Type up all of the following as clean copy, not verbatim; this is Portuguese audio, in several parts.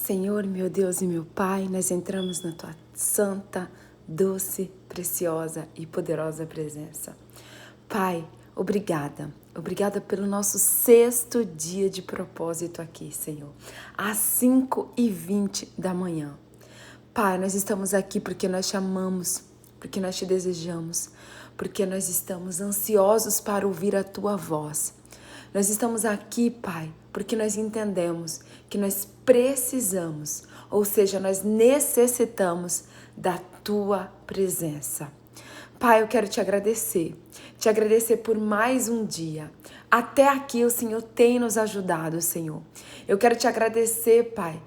Senhor, meu Deus e meu Pai, nós entramos na Tua santa, doce, preciosa e poderosa presença. Pai, obrigada. Obrigada pelo nosso 6º dia de propósito aqui, Senhor, às 5h20 da manhã. Pai, nós estamos aqui porque nós te amamos, porque nós te desejamos, porque nós estamos ansiosos para ouvir a Tua voz. Nós estamos aqui, Pai, porque nós entendemos que nós precisamos, ou seja, nós necessitamos da Tua presença. Pai, eu quero te agradecer por mais um dia. Até aqui o Senhor tem nos ajudado, Senhor. Eu quero te agradecer, Pai,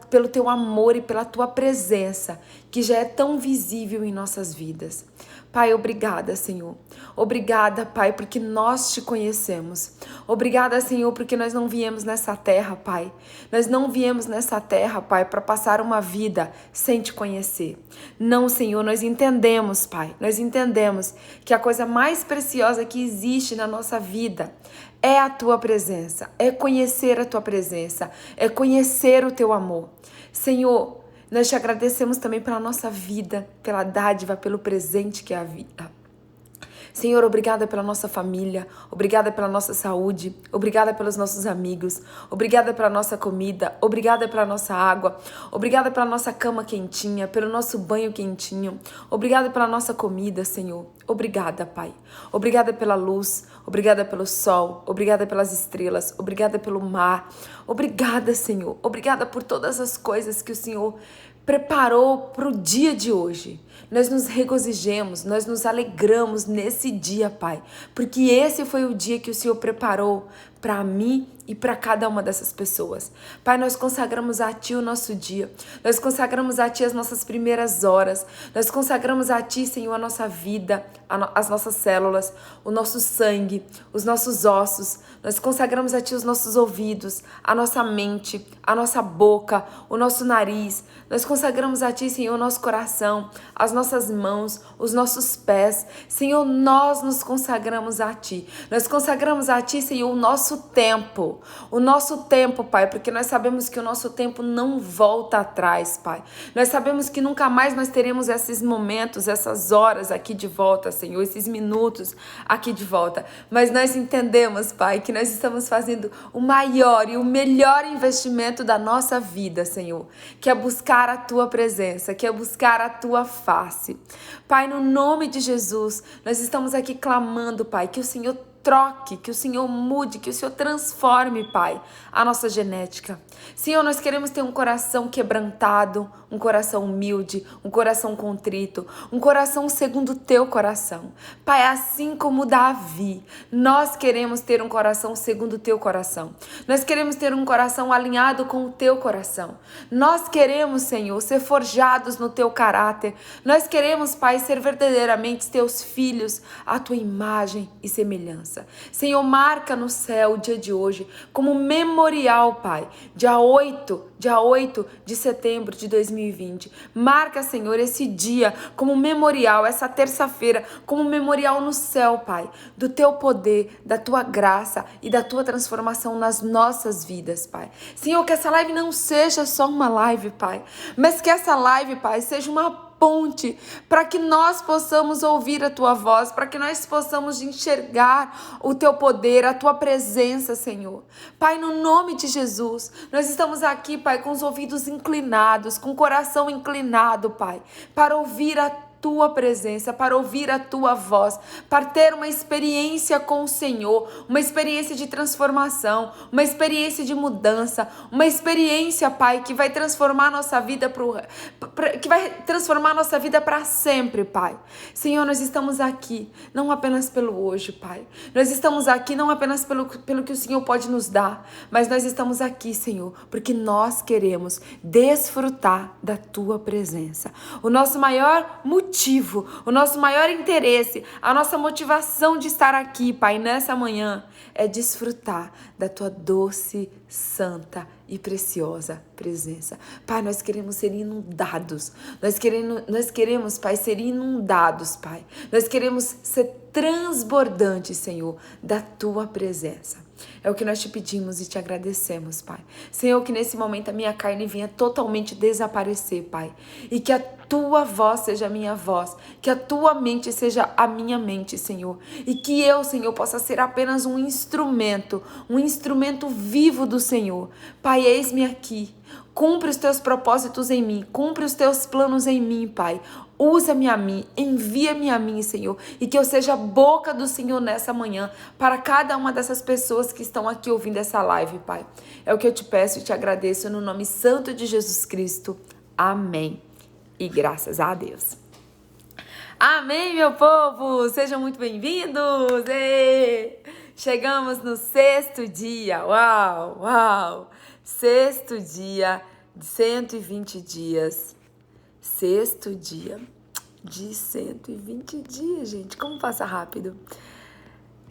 pelo Teu amor e pela Tua presença, que já é tão visível em nossas vidas. Pai, obrigada, Senhor. Obrigada, Pai, porque nós te conhecemos. Obrigada, Senhor, porque nós não viemos nessa terra, Pai. Nós não viemos nessa terra, Pai, para passar uma vida sem te conhecer. Não, Senhor, nós entendemos, Pai. Nós entendemos que a coisa mais preciosa que existe na nossa vida é a Tua presença, é conhecer a Tua presença, é conhecer o Teu amor. Senhor, nós te agradecemos também pela nossa vida, pela dádiva, pelo presente que é a vida. Senhor, obrigada pela nossa família, obrigada pela nossa saúde, obrigada pelos nossos amigos, obrigada pela nossa comida, obrigada pela nossa água, obrigada pela nossa cama quentinha, pelo nosso banho quentinho, obrigada pela nossa comida, Senhor. Obrigada, Pai. Obrigada pela luz, obrigada pelo sol, obrigada pelas estrelas, obrigada pelo mar. Obrigada, Senhor. Obrigada por todas as coisas que o Senhor preparou para o dia de hoje. Nós nos regozijemos, nós nos alegramos nesse dia, Pai, porque esse foi o dia que o Senhor preparou para mim e para cada uma dessas pessoas. Pai, nós consagramos a Ti o nosso dia, nós consagramos a Ti as nossas primeiras horas, nós consagramos a Ti, Senhor, a nossa vida, as nossas células, o nosso sangue, os nossos ossos, nós consagramos a Ti os nossos ouvidos, a nossa mente, a nossa boca, o nosso nariz, nós consagramos a Ti, Senhor, o nosso coração, as nossas mãos, os nossos pés. Senhor, nós nos consagramos a Ti. Nós consagramos a Ti, Senhor, o nosso tempo, Pai, porque nós sabemos que o nosso tempo não volta atrás, Pai. Nós sabemos que nunca mais nós teremos esses momentos, essas horas aqui de volta, Senhor, esses minutos aqui de volta. Mas nós entendemos, Pai, que nós estamos fazendo o maior e o melhor investimento da nossa vida, Senhor, que é buscar a Tua presença, que é buscar a Tua face. Pai, no nome de Jesus, nós estamos aqui clamando, Pai, que o Senhor troque, que o Senhor mude, que o Senhor transforme, Pai, a nossa genética. Senhor, nós queremos ter um coração quebrantado, um coração humilde, um coração contrito, um coração segundo o Teu coração. Pai, assim como Davi, nós queremos ter um coração segundo o Teu coração. Nós queremos ter um coração alinhado com o Teu coração. Nós queremos, Senhor, ser forjados no Teu caráter. Nós queremos, Pai, ser verdadeiramente Teus filhos, a Tua imagem e semelhança. Senhor, marca no céu o dia de hoje como memorial, Pai, dia 8 de setembro de 2020. Marca, Senhor, esse dia como memorial, essa terça-feira, como memorial no céu, Pai, do Teu poder, da Tua graça e da Tua transformação nas nossas vidas, Pai. Senhor, que essa live não seja só uma live, Pai, mas que essa live, Pai, seja uma ponte para que nós possamos ouvir a Tua voz, para que nós possamos enxergar o Teu poder, a Tua presença, Senhor. Pai, no nome de Jesus, nós estamos aqui, Pai, com os ouvidos inclinados, com o coração inclinado, Pai, para ouvir a Tua presença, para ouvir a Tua voz, para ter uma experiência com o Senhor, uma experiência de transformação, uma experiência de mudança, uma experiência, Pai, que vai transformar a nossa vida para sempre, Pai. Senhor, nós estamos aqui não apenas pelo hoje, Pai. Nós estamos aqui não apenas pelo que o Senhor pode nos dar, mas nós estamos aqui, Senhor, porque nós queremos desfrutar da Tua presença. O nosso maior motivo, o nosso maior interesse, a nossa motivação de estar aqui, Pai, nessa manhã, é desfrutar da Tua doce, santa e preciosa presença. Pai, nós queremos ser inundados, nós queremos, Pai, ser inundados, Pai. Nós queremos ser transbordantes, Senhor, da Tua presença. É o que nós te pedimos e te agradecemos, Pai. Senhor, que nesse momento a minha carne venha totalmente desaparecer, Pai. E que a tua voz seja a minha voz, que a tua mente seja a minha mente, Senhor. E que eu, Senhor, possa ser apenas um instrumento vivo do Senhor. Pai, eis-me aqui. Cumpre os teus propósitos em mim, cumpre os teus planos em mim, Pai. Usa-me a mim, envia-me a mim, Senhor, e que eu seja a boca do Senhor nessa manhã para cada uma dessas pessoas que estão aqui ouvindo essa live, Pai. É o que eu te peço e te agradeço no nome santo de Jesus Cristo. Amém. E graças a Deus. Amém, meu povo! Sejam muito bem-vindos! Chegamos no 6º dia. Uau, uau! 6º dia de 120 dias. 6º dia de 120 dias, gente. Como passa rápido.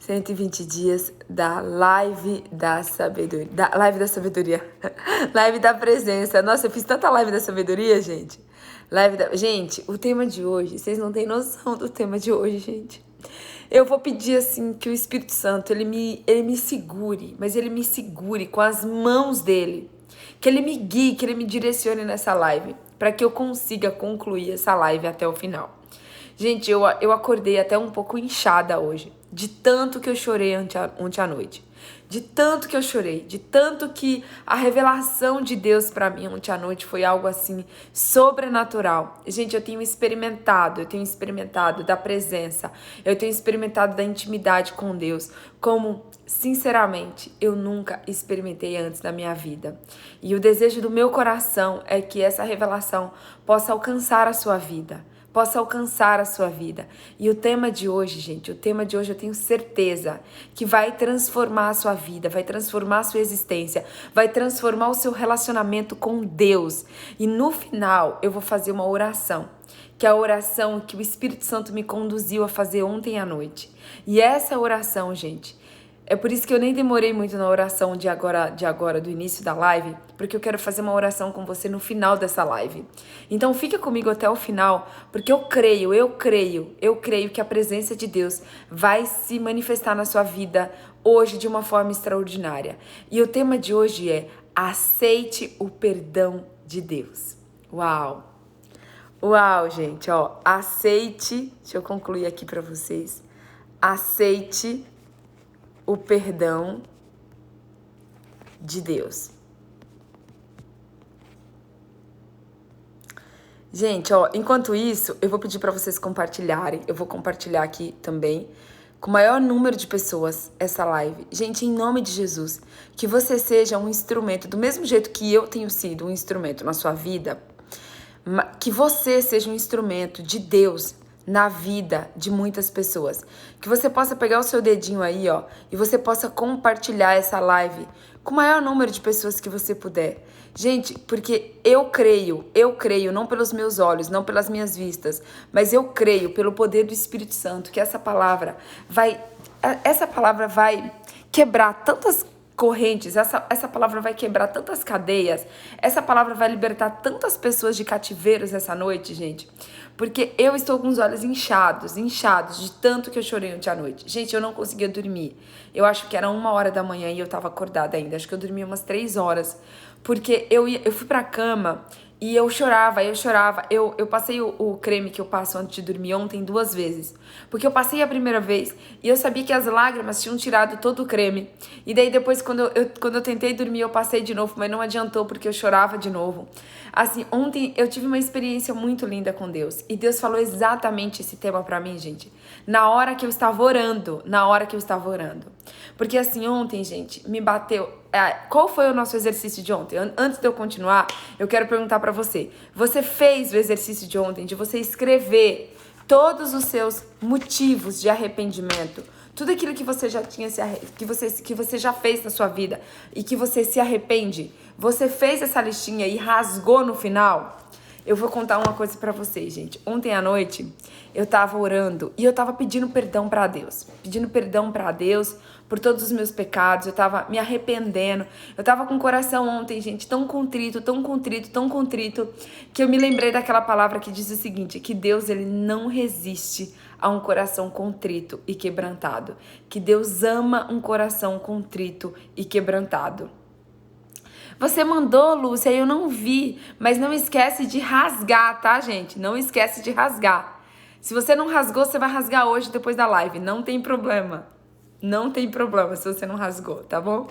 120 dias da live da sabedoria. Live da presença. Nossa, eu fiz tanta live da sabedoria, gente. Gente, o tema de hoje, vocês não têm noção do tema de hoje, gente. Eu vou pedir, assim, que o Espírito Santo, ele me segure, mas ele me segure com as mãos dele. Que ele me guie, que ele me direcione nessa live, para que eu consiga concluir essa live até o final. Gente, eu acordei até um pouco inchada hoje, de tanto que eu chorei ontem à noite. De tanto que eu chorei, de tanto que a revelação de Deus para mim ontem à noite foi algo assim sobrenatural. Gente, eu tenho experimentado da presença, eu tenho experimentado da intimidade com Deus, como sinceramente eu nunca experimentei antes na minha vida. E o desejo do meu coração é que essa revelação possa alcançar a sua vida. E o tema de hoje, gente, eu tenho certeza que vai transformar a sua vida, vai transformar a sua existência, vai transformar o seu relacionamento com Deus. E no final eu vou fazer uma oração, que é a oração que o Espírito Santo me conduziu a fazer ontem à noite. E essa oração, gente, é por isso que eu nem demorei muito na oração de agora, do início da live, porque eu quero fazer uma oração com você no final dessa live. Então fica comigo até o final, porque eu creio que a presença de Deus vai se manifestar na sua vida hoje de uma forma extraordinária. E o tema de hoje é: aceite o perdão de Deus. Uau! Uau, gente, ó, aceite, deixa eu concluir aqui para vocês. Aceite o perdão de Deus. Gente, ó, enquanto isso, eu vou pedir para vocês compartilharem. Eu vou compartilhar aqui também com o maior número de pessoas essa live. Gente, em nome de Jesus, que você seja um instrumento, do mesmo jeito que eu tenho sido um instrumento na sua vida, que você seja um instrumento de Deus na vida de muitas pessoas. Que você possa pegar o seu dedinho aí, ó, e você possa compartilhar essa live com o maior número de pessoas que você puder. Gente, porque eu creio, não pelos meus olhos, não pelas minhas vistas, mas eu creio pelo poder do Espírito Santo que essa palavra vai quebrar tantas correntes, essa palavra vai quebrar tantas cadeias, essa palavra vai libertar tantas pessoas de cativeiros essa noite, gente. Porque eu estou com os olhos inchados de tanto que eu chorei ontem à noite. Gente, eu não conseguia dormir. Eu acho que era 1h da manhã e eu tava acordada ainda. Acho que eu dormi umas 3 horas. Porque eu fui pra cama e eu chorava. Eu passei o creme que eu passo antes de dormir ontem 2 vezes. Porque eu passei a primeira vez e eu sabia que as lágrimas tinham tirado todo o creme. E daí depois, quando eu tentei dormir, eu passei de novo, mas não adiantou porque eu chorava de novo. Assim, ontem eu tive uma experiência muito linda com Deus. E Deus falou exatamente esse tema pra mim, gente. Na hora que eu estava orando. Porque assim, ontem, gente, me bateu... Qual foi o nosso exercício de ontem? Antes de eu continuar, eu quero perguntar pra você. Você fez o exercício de ontem de você escrever todos os seus motivos de arrependimento? Tudo aquilo que você já tinha que você já fez na sua vida e que você se arrepende? Você fez essa listinha e rasgou no final? eu vou contar uma coisa pra vocês, gente. Ontem à noite, eu tava orando e eu tava pedindo perdão pra Deus. Pedindo perdão pra Deus por todos os meus pecados. Eu tava me arrependendo. Eu tava com o coração ontem, gente, tão contrito, tão contrito, tão contrito, que eu me lembrei daquela palavra que diz o seguinte, que Deus, ele não resiste a um coração contrito e quebrantado. Que Deus ama um coração contrito e quebrantado. Você mandou, Lúcia, eu não vi, mas não esquece de rasgar, tá, gente? Não esquece de rasgar. Se você não rasgou, você vai rasgar hoje depois da live, não tem problema. Não tem problema se você não rasgou, tá bom?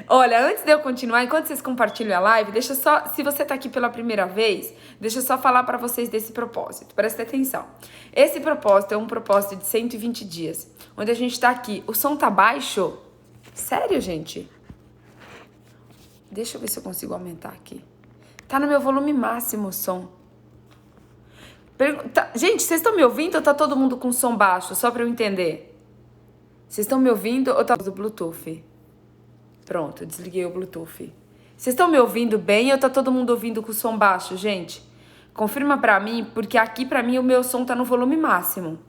Olha, antes de eu continuar, enquanto vocês compartilham a live, deixa só, se você tá aqui pela primeira vez, deixa eu só falar pra vocês desse propósito. Presta atenção. Esse propósito é um propósito de 120 dias, onde a gente tá aqui. O som tá baixo? Sério, gente? Deixa eu ver se eu consigo aumentar aqui. Tá no meu volume máximo o som. Gente, vocês estão me ouvindo ou tá todo mundo com som baixo? Só pra eu entender. Vocês estão me ouvindo ou tá do Bluetooth? Pronto, eu desliguei o Bluetooth. Vocês estão me ouvindo bem ou tá todo mundo ouvindo com som baixo, gente? Confirma pra mim, porque aqui pra mim o meu som tá no volume máximo,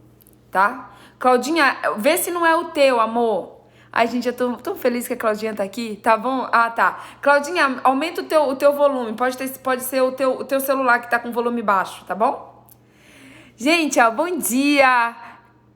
tá? Claudinha, vê se não é o teu, amor. Ai, gente, eu tô tão feliz que a Claudinha tá aqui, tá bom? Ah, tá. Claudinha, aumenta o teu volume. Pode ser o teu celular que tá com volume baixo, tá bom? Gente, ó, bom dia.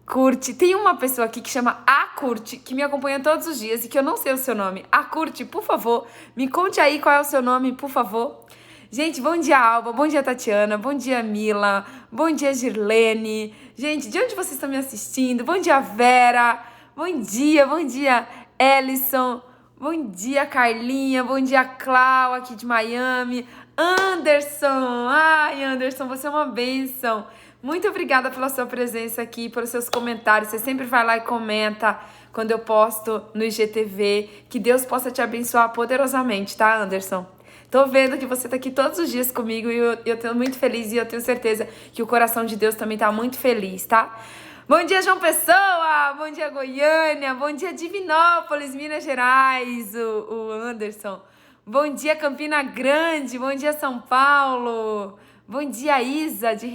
Curte. Tem uma pessoa aqui que chama A Curte, que me acompanha todos os dias e que eu não sei o seu nome. A Curte, por favor, me conte aí qual é o seu nome, por favor. Gente, bom dia, Alba. Bom dia, Tatiana. Bom dia, Mila. Bom dia, Girlene. Gente, de onde vocês estão me assistindo? Bom dia, Vera. Bom dia, Ellison. Bom dia, Carlinha. Bom dia, Clau, aqui de Miami. Anderson. Ai, Anderson, você é uma bênção. Muito obrigada pela sua presença aqui, pelos seus comentários. Você sempre vai lá e comenta quando eu posto no IGTV. Que Deus possa te abençoar poderosamente, tá, Anderson? Tô vendo que você tá aqui todos os dias comigo e eu tô muito feliz e eu tenho certeza que o coração de Deus também tá muito feliz, tá? Bom dia, João Pessoa! Bom dia, Goiânia! Bom dia, Divinópolis, Minas Gerais, o Anderson. Bom dia, Campina Grande! Bom dia, São Paulo! Bom dia, Isa, de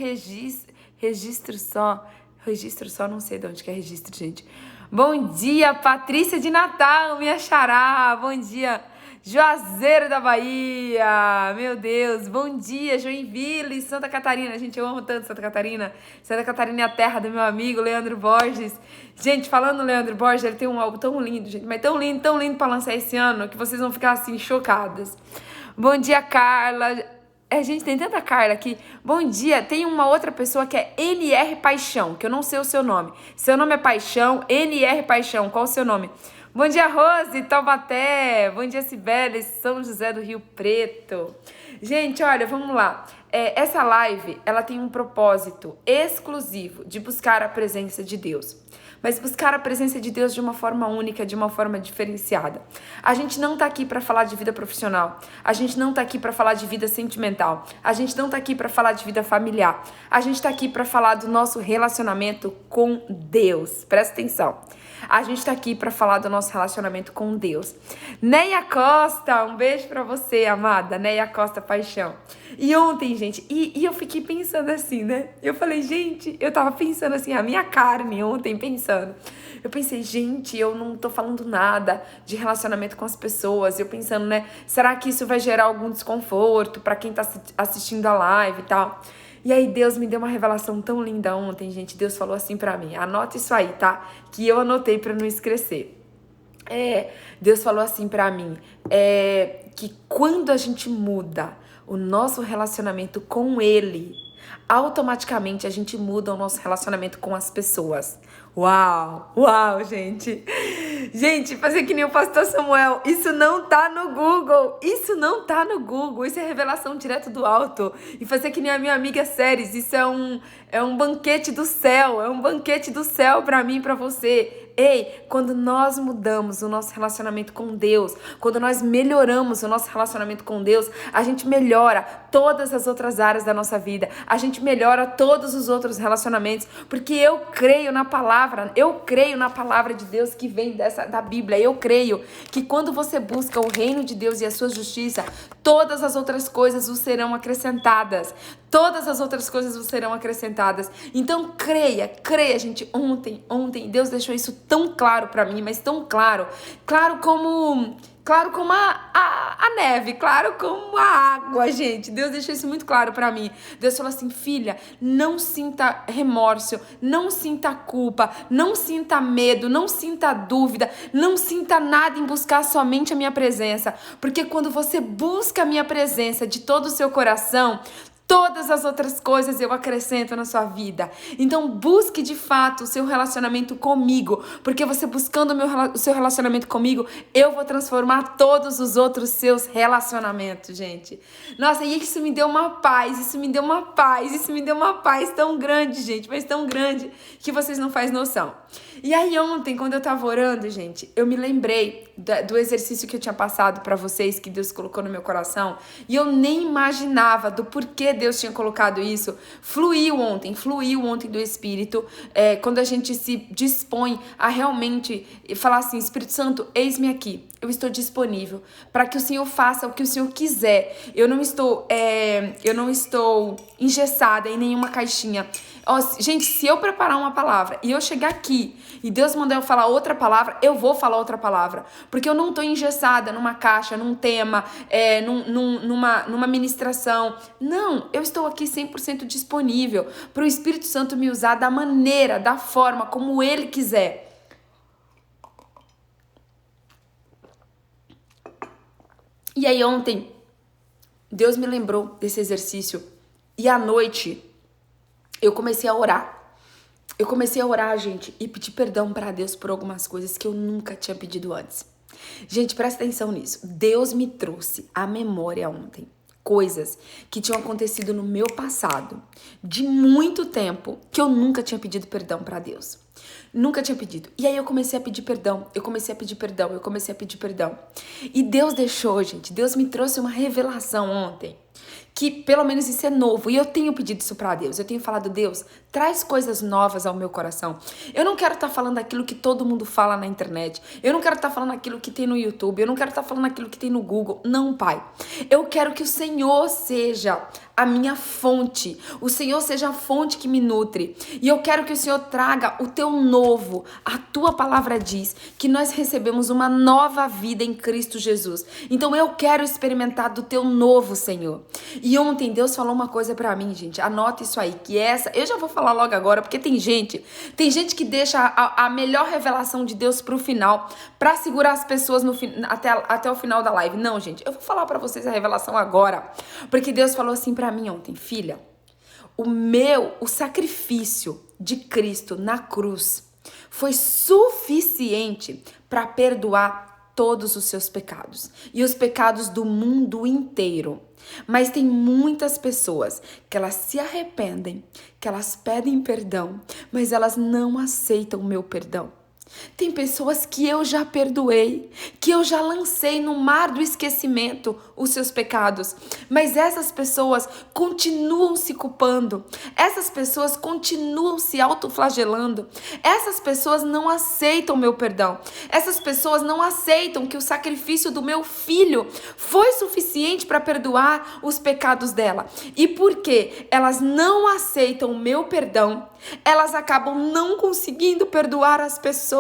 Registro Só. Registro Só, não sei de onde que é registro, gente. Bom dia, Patrícia de Natal, minha xará! Bom dia, Juazeiro da Bahia, meu Deus, bom dia, Joinville, Santa Catarina, gente, eu amo tanto Santa Catarina é a terra do meu amigo Leandro Borges. Gente, falando no Leandro Borges, ele tem um álbum tão lindo, gente, mas tão lindo pra lançar esse ano, que vocês vão ficar assim, chocadas. Bom dia, Carla. Gente, tem tanta Carla aqui. Bom dia, tem uma outra pessoa que é NR Paixão, que eu não sei o seu nome. Seu nome é Paixão, NR Paixão, qual o seu nome? Bom dia, Rose, Taubaté. Bom dia, Cibele, São José do Rio Preto. Gente, olha, vamos lá. Essa live, ela tem um propósito exclusivo de buscar a presença de Deus. Mas buscar a presença de Deus de uma forma única, de uma forma diferenciada. A gente não tá aqui para falar de vida profissional. A gente não tá aqui para falar de vida sentimental. A gente não tá aqui para falar de vida familiar. A gente tá aqui para falar do nosso relacionamento com Deus. Presta atenção. A gente tá aqui pra falar do nosso relacionamento com Deus. Neia Costa, um beijo pra você, amada. Neia Costa, paixão. E ontem, gente, e eu fiquei pensando assim, né? Eu falei, gente, eu tava pensando assim, a minha carne ontem pensando. Eu pensei, gente, eu não tô falando nada de relacionamento com as pessoas. Eu pensando, né? Será que isso vai gerar algum desconforto pra quem tá assistindo a live e tal? E aí Deus me deu uma revelação tão linda ontem, gente. Deus falou assim pra mim, anota isso aí, tá? Que eu anotei pra não esquecer. Deus falou assim pra mim, que quando a gente muda o nosso relacionamento com Ele, automaticamente a gente muda o nosso relacionamento com as pessoas. Uau, gente. Gente, fazer que nem o pastor Samuel, isso não tá no Google, isso é revelação direto do alto. E fazer que nem a minha amiga Séries, isso é um banquete do céu, pra mim e pra você. Ei, quando nós mudamos o nosso relacionamento com Deus, quando nós melhoramos o nosso relacionamento com Deus, a gente melhora todas as outras áreas da nossa vida, a gente melhora todos os outros relacionamentos, porque eu creio na palavra de Deus que vem da Bíblia. Eu creio que quando você busca o reino de Deus e a sua justiça, todas as outras coisas vos serão acrescentadas. Todas as outras coisas vos serão acrescentadas. Então creia, gente. Ontem Deus deixou isso tão claro pra mim, mas tão claro como a neve, claro como a água, gente. Deus deixou isso muito claro pra mim. Deus falou assim: filha, não sinta remorso, não sinta culpa, não sinta medo, não sinta dúvida, não sinta nada em buscar somente a minha presença. Porque quando você busca a minha presença de todo o seu coração, todas as outras coisas eu acrescento na sua vida. Então busque de fato o seu relacionamento comigo, porque você buscando o seu relacionamento comigo, eu vou transformar todos os outros seus relacionamentos, gente. Nossa, e isso me deu uma paz, isso me deu uma paz tão grande, gente, mas tão grande que vocês não fazem noção. E aí ontem, quando eu tava orando, gente, eu me lembrei do exercício que eu tinha passado pra vocês, que Deus colocou no meu coração, e eu nem imaginava do porquê Deus tinha colocado isso. Fluiu ontem do Espírito, quando a gente se dispõe a realmente falar assim: Espírito Santo, eis-me aqui, eu estou disponível para que o Senhor faça o que o Senhor quiser. Eu não estou engessada em nenhuma caixinha. Gente, se eu preparar uma palavra e eu chegar aqui e Deus mandar eu falar outra palavra, eu vou falar outra palavra. Porque eu não tô engessada numa caixa, num tema, numa ministração. Não, eu estou aqui 100% disponível para o Espírito Santo me usar da maneira, da forma, como Ele quiser. E aí ontem, Deus me lembrou desse exercício. E à noite, eu comecei a orar. Gente, e pedir perdão pra Deus por algumas coisas que eu nunca tinha pedido antes. Gente, presta atenção nisso. Deus me trouxe à memória ontem coisas que tinham acontecido no meu passado, de muito tempo, que eu nunca tinha pedido perdão pra Deus. Nunca tinha pedido. E aí eu comecei a pedir perdão. E Deus deixou, gente. Deus me trouxe uma revelação ontem. Que pelo menos isso é novo. E eu tenho pedido isso pra Deus. Eu tenho falado: Deus, traz coisas novas ao meu coração. Eu não quero estar falando aquilo que todo mundo fala na internet. Eu não quero estar falando aquilo que tem no YouTube. Eu não quero estar falando aquilo que tem no Google. Não, Pai. Eu quero que o Senhor seja a minha fonte. O Senhor seja a fonte que me nutre. E eu quero que o Senhor traga o teu novo. A tua palavra diz que nós recebemos uma nova vida em Cristo Jesus. Então eu quero experimentar do teu novo, Senhor. E ontem Deus falou uma coisa pra mim, gente. Anota isso aí, que essa... Eu já vou falar logo agora, porque tem gente que deixa a melhor revelação de Deus pro final, pra segurar as pessoas até o final da live. Não, gente, eu vou falar pra vocês a revelação agora. Porque Deus falou assim pra mim ontem: filha, o sacrifício de Cristo na cruz foi suficiente pra perdoar todos os seus pecados e os pecados do mundo inteiro. Mas tem muitas pessoas que elas se arrependem, que elas pedem perdão, mas elas não aceitam o meu perdão. Tem pessoas que eu já perdoei, que eu já lancei no mar do esquecimento os seus pecados, mas essas pessoas continuam se culpando, essas pessoas continuam se autoflagelando, essas pessoas não aceitam o meu perdão, essas pessoas não aceitam que o sacrifício do meu filho foi suficiente para perdoar os pecados dela. E porque elas não aceitam o meu perdão, elas acabam não conseguindo perdoar as pessoas.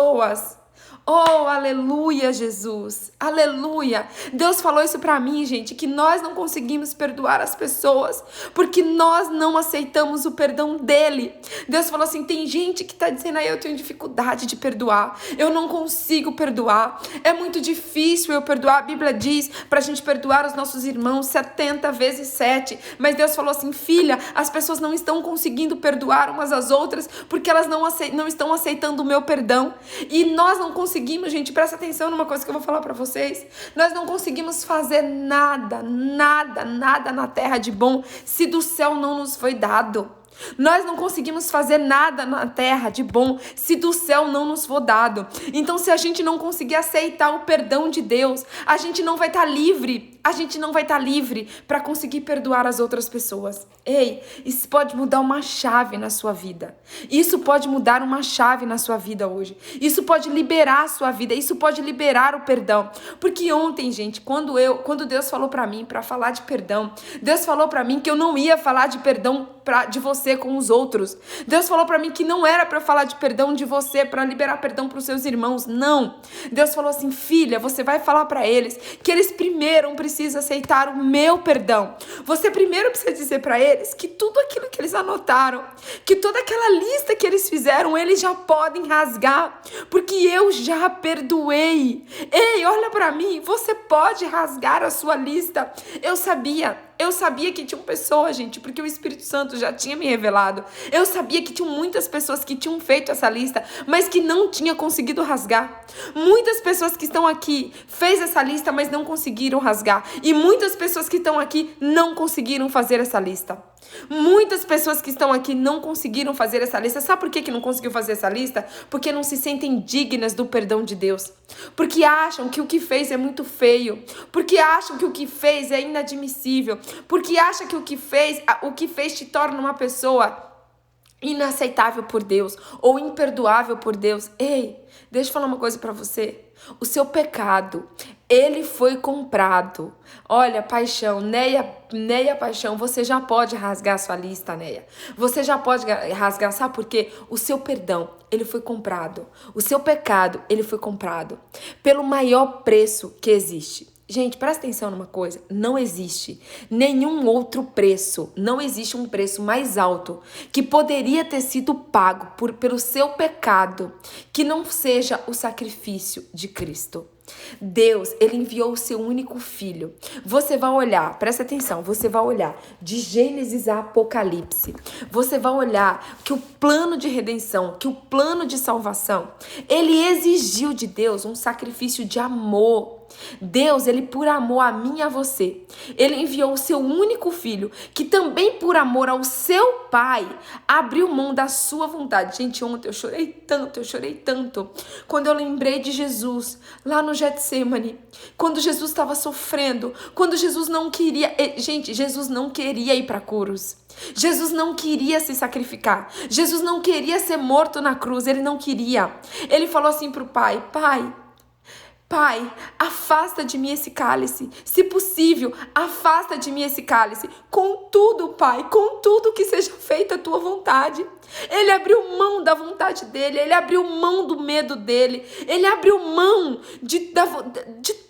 Oh, aleluia, Jesus, aleluia. Deus falou isso pra mim, gente, que nós não conseguimos perdoar as pessoas porque nós não aceitamos o perdão dele. Deus falou assim: tem gente que tá dizendo: eu tenho dificuldade de perdoar, eu não consigo perdoar, é muito difícil eu perdoar. A Bíblia diz pra gente perdoar os nossos irmãos 70 vezes 7, mas Deus falou assim: filha, as pessoas não estão conseguindo perdoar umas às outras porque elas não estão aceitando o meu perdão. E nós não conseguimos, gente, presta atenção numa coisa que eu vou falar pra vocês. Nós não conseguimos fazer nada na terra de bom se do céu não nos foi dado. Nós não conseguimos fazer nada na terra de bom se do céu não nos for dado. Então, se a gente não conseguir aceitar o perdão de Deus, a gente não vai estar livre. a gente não vai estar livre para conseguir perdoar as outras pessoas. Ei, isso pode mudar uma chave na sua vida. Isso pode mudar uma chave na sua vida hoje. Isso pode liberar a sua vida. Isso pode liberar o perdão. Porque ontem, gente, quando Deus falou para mim para falar de perdão, Deus falou para mim que eu não ia falar de perdão de você com os outros. Deus falou para mim que não era para falar de perdão de você, para liberar perdão para os seus irmãos. Não. Deus falou assim: filha, você vai falar para eles que eles primeiro precisam aceitar o meu perdão. Você primeiro precisa dizer para eles que tudo aquilo que eles anotaram, que toda aquela lista que eles fizeram, eles já podem rasgar, porque eu já perdoei. Ei, olha para mim, você pode rasgar a sua lista. Eu sabia que tinham pessoas, gente, porque o Espírito Santo já tinha me revelado. Eu sabia que tinham muitas pessoas que tinham feito essa lista, mas que não tinham conseguido rasgar. Muitas pessoas que estão aqui fez essa lista, mas não conseguiram rasgar. E muitas pessoas que estão aqui não conseguiram fazer essa lista. Muitas pessoas que estão aqui não conseguiram fazer essa lista. Sabe por que não conseguiu fazer essa lista? Porque não se sentem dignas do perdão de Deus. Porque acham que o que fez é muito feio. Porque acham que o que fez é inadmissível. Porque acham que o que fez te torna uma pessoa inaceitável por Deus ou imperdoável por Deus. Ei, deixa eu falar uma coisa pra você. O seu pecado, ele foi comprado. Olha, Paixão, Neia Paixão, você já pode rasgar sua lista, Neia. Você já pode rasgar, sabe por quê? O seu perdão, ele foi comprado. O seu pecado, ele foi comprado pelo maior preço que existe. Gente, presta atenção numa coisa, não existe nenhum outro preço, não existe um preço mais alto que poderia ter sido pago pelo seu pecado, que não seja o sacrifício de Cristo. Deus, ele enviou o seu único filho. Você vai olhar, presta atenção, você vai olhar de Gênesis a Apocalipse. Você vai olhar que o plano de redenção, que o plano de salvação, ele exigiu de Deus um sacrifício de amor. Deus, ele por amor a mim e a você, ele enviou o seu único filho, que também por amor ao seu pai, abriu mão da sua vontade. Gente, ontem eu chorei tanto, quando eu lembrei de Jesus, lá no Getsemane, quando Jesus estava sofrendo, quando Jesus não queria, gente, Jesus não queria ir para a cruz. Jesus não queria se sacrificar. Jesus não queria ser morto na cruz, ele não queria. Ele falou assim pro pai: Pai, afasta de mim esse cálice. Se possível, afasta de mim esse cálice. Contudo, Pai, contudo que seja feita a tua vontade. Ele abriu mão da vontade dele, ele abriu mão do medo dele, ele abriu mão de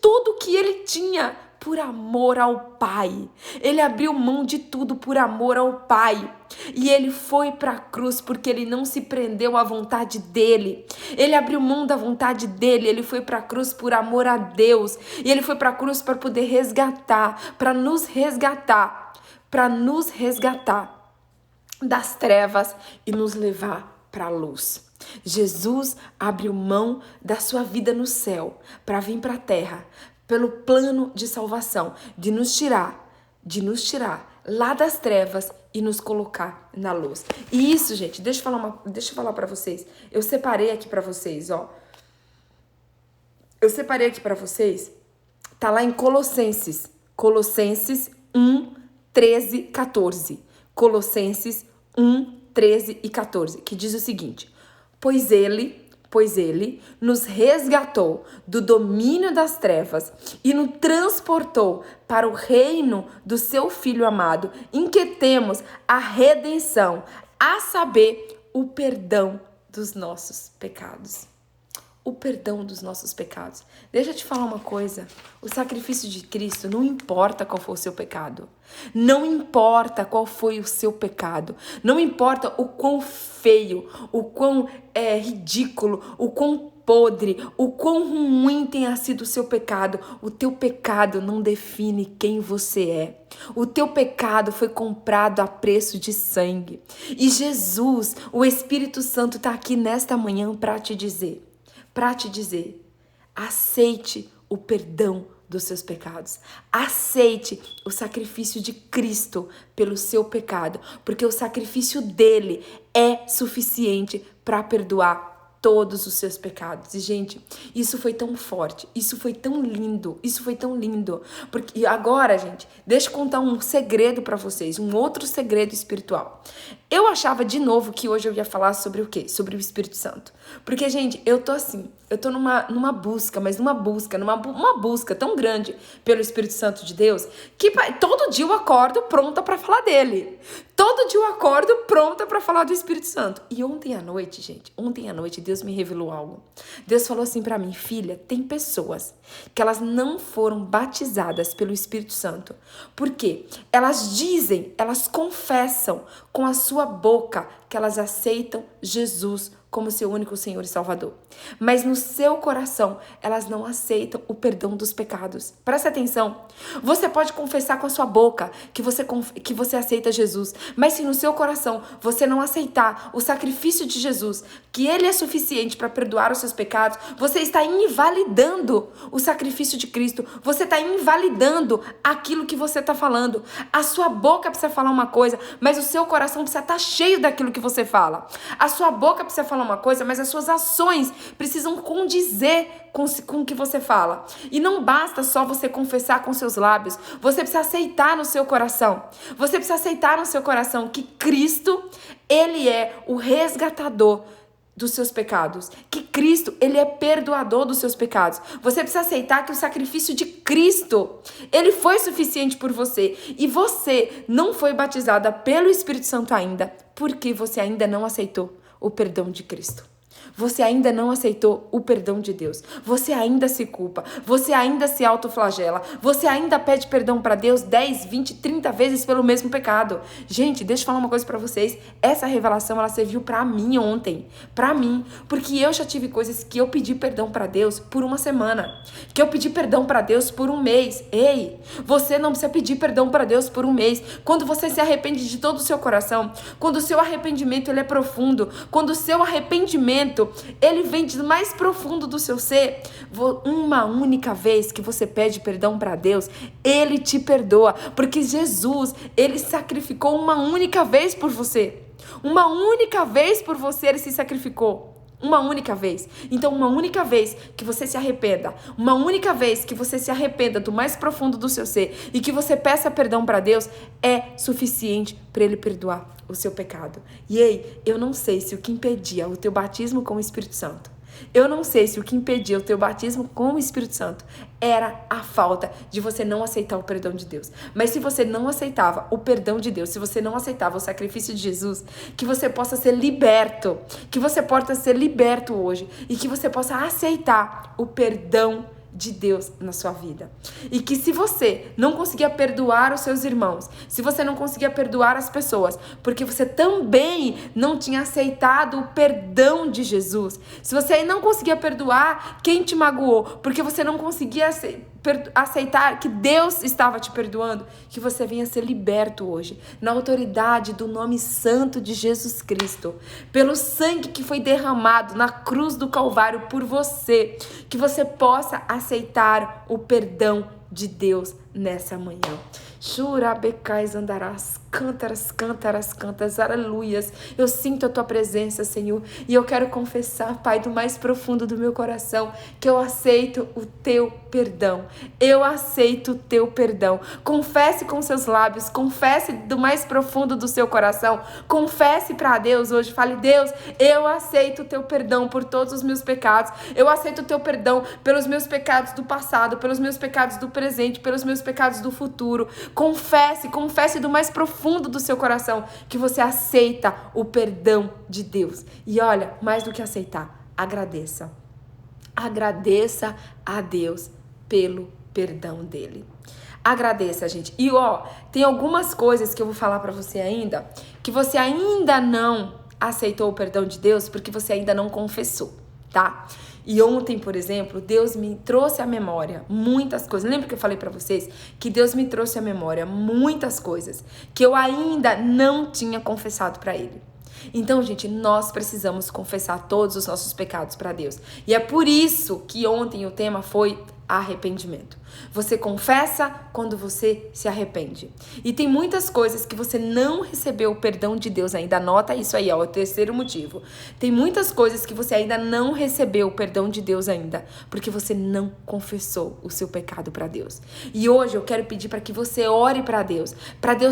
tudo que ele tinha por amor ao Pai. Ele abriu mão de tudo por amor ao Pai. E ele foi para a cruz porque ele não se prendeu à vontade dele. Ele abriu mão da vontade dele, ele foi para a cruz por amor a Deus. E ele foi para a cruz para poder resgatar, para nos resgatar das trevas e nos levar para a luz. Jesus abriu mão da sua vida no céu para vir para a terra, pelo plano de salvação, de nos tirar lá das trevas e nos colocar na luz. E isso, gente, deixa eu falar para vocês. Eu separei aqui para vocês, ó. Tá lá em Colossenses 1, 13, 14. Colossenses 1, 13 e 14, que diz o seguinte: Pois ele nos resgatou do domínio das trevas e nos transportou para o reino do seu Filho amado, em que temos a redenção, a saber, o perdão dos nossos pecados. O perdão dos nossos pecados. Deixa eu te falar uma coisa. O sacrifício de Cristo, não importa qual for o seu pecado. Não importa qual foi o seu pecado. Não importa o quão feio, o quão ridículo, o quão podre, o quão ruim tenha sido o seu pecado. O teu pecado não define quem você é. O teu pecado foi comprado a preço de sangue. E Jesus, o Espírito Santo, está aqui nesta manhã para te dizer, aceite o perdão dos seus pecados. Aceite o sacrifício de Cristo pelo seu pecado, porque o sacrifício dele é suficiente para perdoar todos os seus pecados. E, gente, isso foi tão forte, isso foi tão lindo, porque agora, gente, deixa eu contar um segredo pra vocês, um outro segredo espiritual. Eu achava de novo que hoje eu ia falar sobre o quê? Sobre o Espírito Santo. Porque, gente, eu tô numa busca, mas uma busca tão grande pelo Espírito Santo de Deus, que todo dia eu acordo pronta pra falar dele. Todo dia eu acordo pronta pra falar do Espírito Santo. E ontem à noite, gente, Deus me revelou algo. Deus falou assim pra mim: filha, tem pessoas que elas não foram batizadas pelo Espírito Santo. Por quê? Elas confessam com a sua boca que elas aceitam Jesus como seu único Senhor e Salvador. Mas no seu coração, elas não aceitam o perdão dos pecados. Presta atenção. Você pode confessar com a sua boca que você aceita Jesus, mas se no seu coração você não aceitar o sacrifício de Jesus, que ele é suficiente para perdoar os seus pecados, você está invalidando o sacrifício de Cristo. Você está invalidando aquilo que você está falando. A sua boca precisa falar uma coisa, mas o seu coração precisa estar cheio daquilo que você fala. A sua boca precisa falar uma coisa, mas as suas ações precisam condizer com o que você fala. E não basta só você confessar com seus lábios. Você precisa aceitar no seu coração. Você precisa aceitar no seu coração que Cristo, ele é o resgatador dos seus pecados, que Cristo, ele é perdoador dos seus pecados. Você precisa aceitar que o sacrifício de Cristo, ele foi suficiente por você, e você não foi batizada pelo Espírito Santo ainda, porque você ainda não aceitou o perdão de Cristo. Você ainda não aceitou o perdão de Deus. Você ainda se culpa. Você ainda se autoflagela. Você ainda pede perdão para Deus 10, 20, 30 vezes pelo mesmo pecado. Gente, deixa eu falar uma coisa para vocês. Essa revelação, ela serviu para mim ontem. Para mim. Porque eu já tive coisas que eu pedi perdão para Deus por uma semana. Que eu pedi perdão para Deus por um mês. Ei, você não precisa pedir perdão para Deus por um mês. Quando você se arrepende de todo o seu coração, quando o seu arrependimento ele é profundo, quando o seu arrependimento ele vem do mais profundo do seu ser, uma única vez que você pede perdão para Deus, ele te perdoa, porque Jesus, ele sacrificou uma única vez por você. Uma única vez por você ele se sacrificou. Uma única vez. Então, uma única vez que você se arrependa, uma única vez que você se arrependa do mais profundo do seu ser e que você peça perdão para Deus, é suficiente para ele perdoar o seu pecado. E ei, eu não sei se o que impedia o teu batismo com o Espírito Santo, eu não sei se o que impedia o teu batismo com o Espírito Santo era a falta de você não aceitar o perdão de Deus. Mas se você não aceitava o perdão de Deus, se você não aceitava o sacrifício de Jesus, que você possa ser liberto, que você possa ser liberto hoje e que você possa aceitar o perdão de Deus na sua vida. E que se você não conseguia perdoar os seus irmãos, se você não conseguia perdoar as pessoas, porque você também não tinha aceitado o perdão de Jesus, se você não conseguia perdoar quem te magoou, porque você não conseguia aceitar que Deus estava te perdoando, que você venha ser liberto hoje, na autoridade do nome santo de Jesus Cristo, pelo sangue que foi derramado na cruz do Calvário por você, que você possa aceitar o perdão de Deus nessa manhã. Churabecais andarás, cantaras, aleluias. Eu sinto a tua presença, Senhor, e eu quero confessar, Pai, do mais profundo do meu coração, que eu aceito o teu perdão. Eu aceito o teu perdão. Confesse com seus lábios, confesse do mais profundo do seu coração, confesse para Deus hoje, fale: Deus, eu aceito o teu perdão por todos os meus pecados, eu aceito o teu perdão pelos meus pecados do passado, pelos meus pecados do presente, pelos meus pecados do futuro. Confesse do mais profundo do seu coração que você aceita o perdão de Deus. E olha, mais do que aceitar, agradeça. Agradeça a Deus pelo perdão dele. Agradeça, gente. E tem algumas coisas que eu vou falar pra você ainda, que você ainda não aceitou o perdão de Deus porque você ainda não confessou, tá? E ontem, por exemplo, Deus me trouxe à memória muitas coisas. Lembra que eu falei pra vocês que Deus me trouxe à memória muitas coisas que eu ainda não tinha confessado pra Ele. Então, gente, nós precisamos confessar todos os nossos pecados pra Deus. E é por isso que ontem o tema foi arrependimento. Você confessa quando você se arrepende. E tem muitas coisas que você não recebeu o perdão de Deus ainda. Anota isso aí, ó, o terceiro motivo. Tem muitas coisas que você ainda não recebeu o perdão de Deus ainda, porque você não confessou o seu pecado para Deus. E hoje eu quero pedir para que você ore para Deus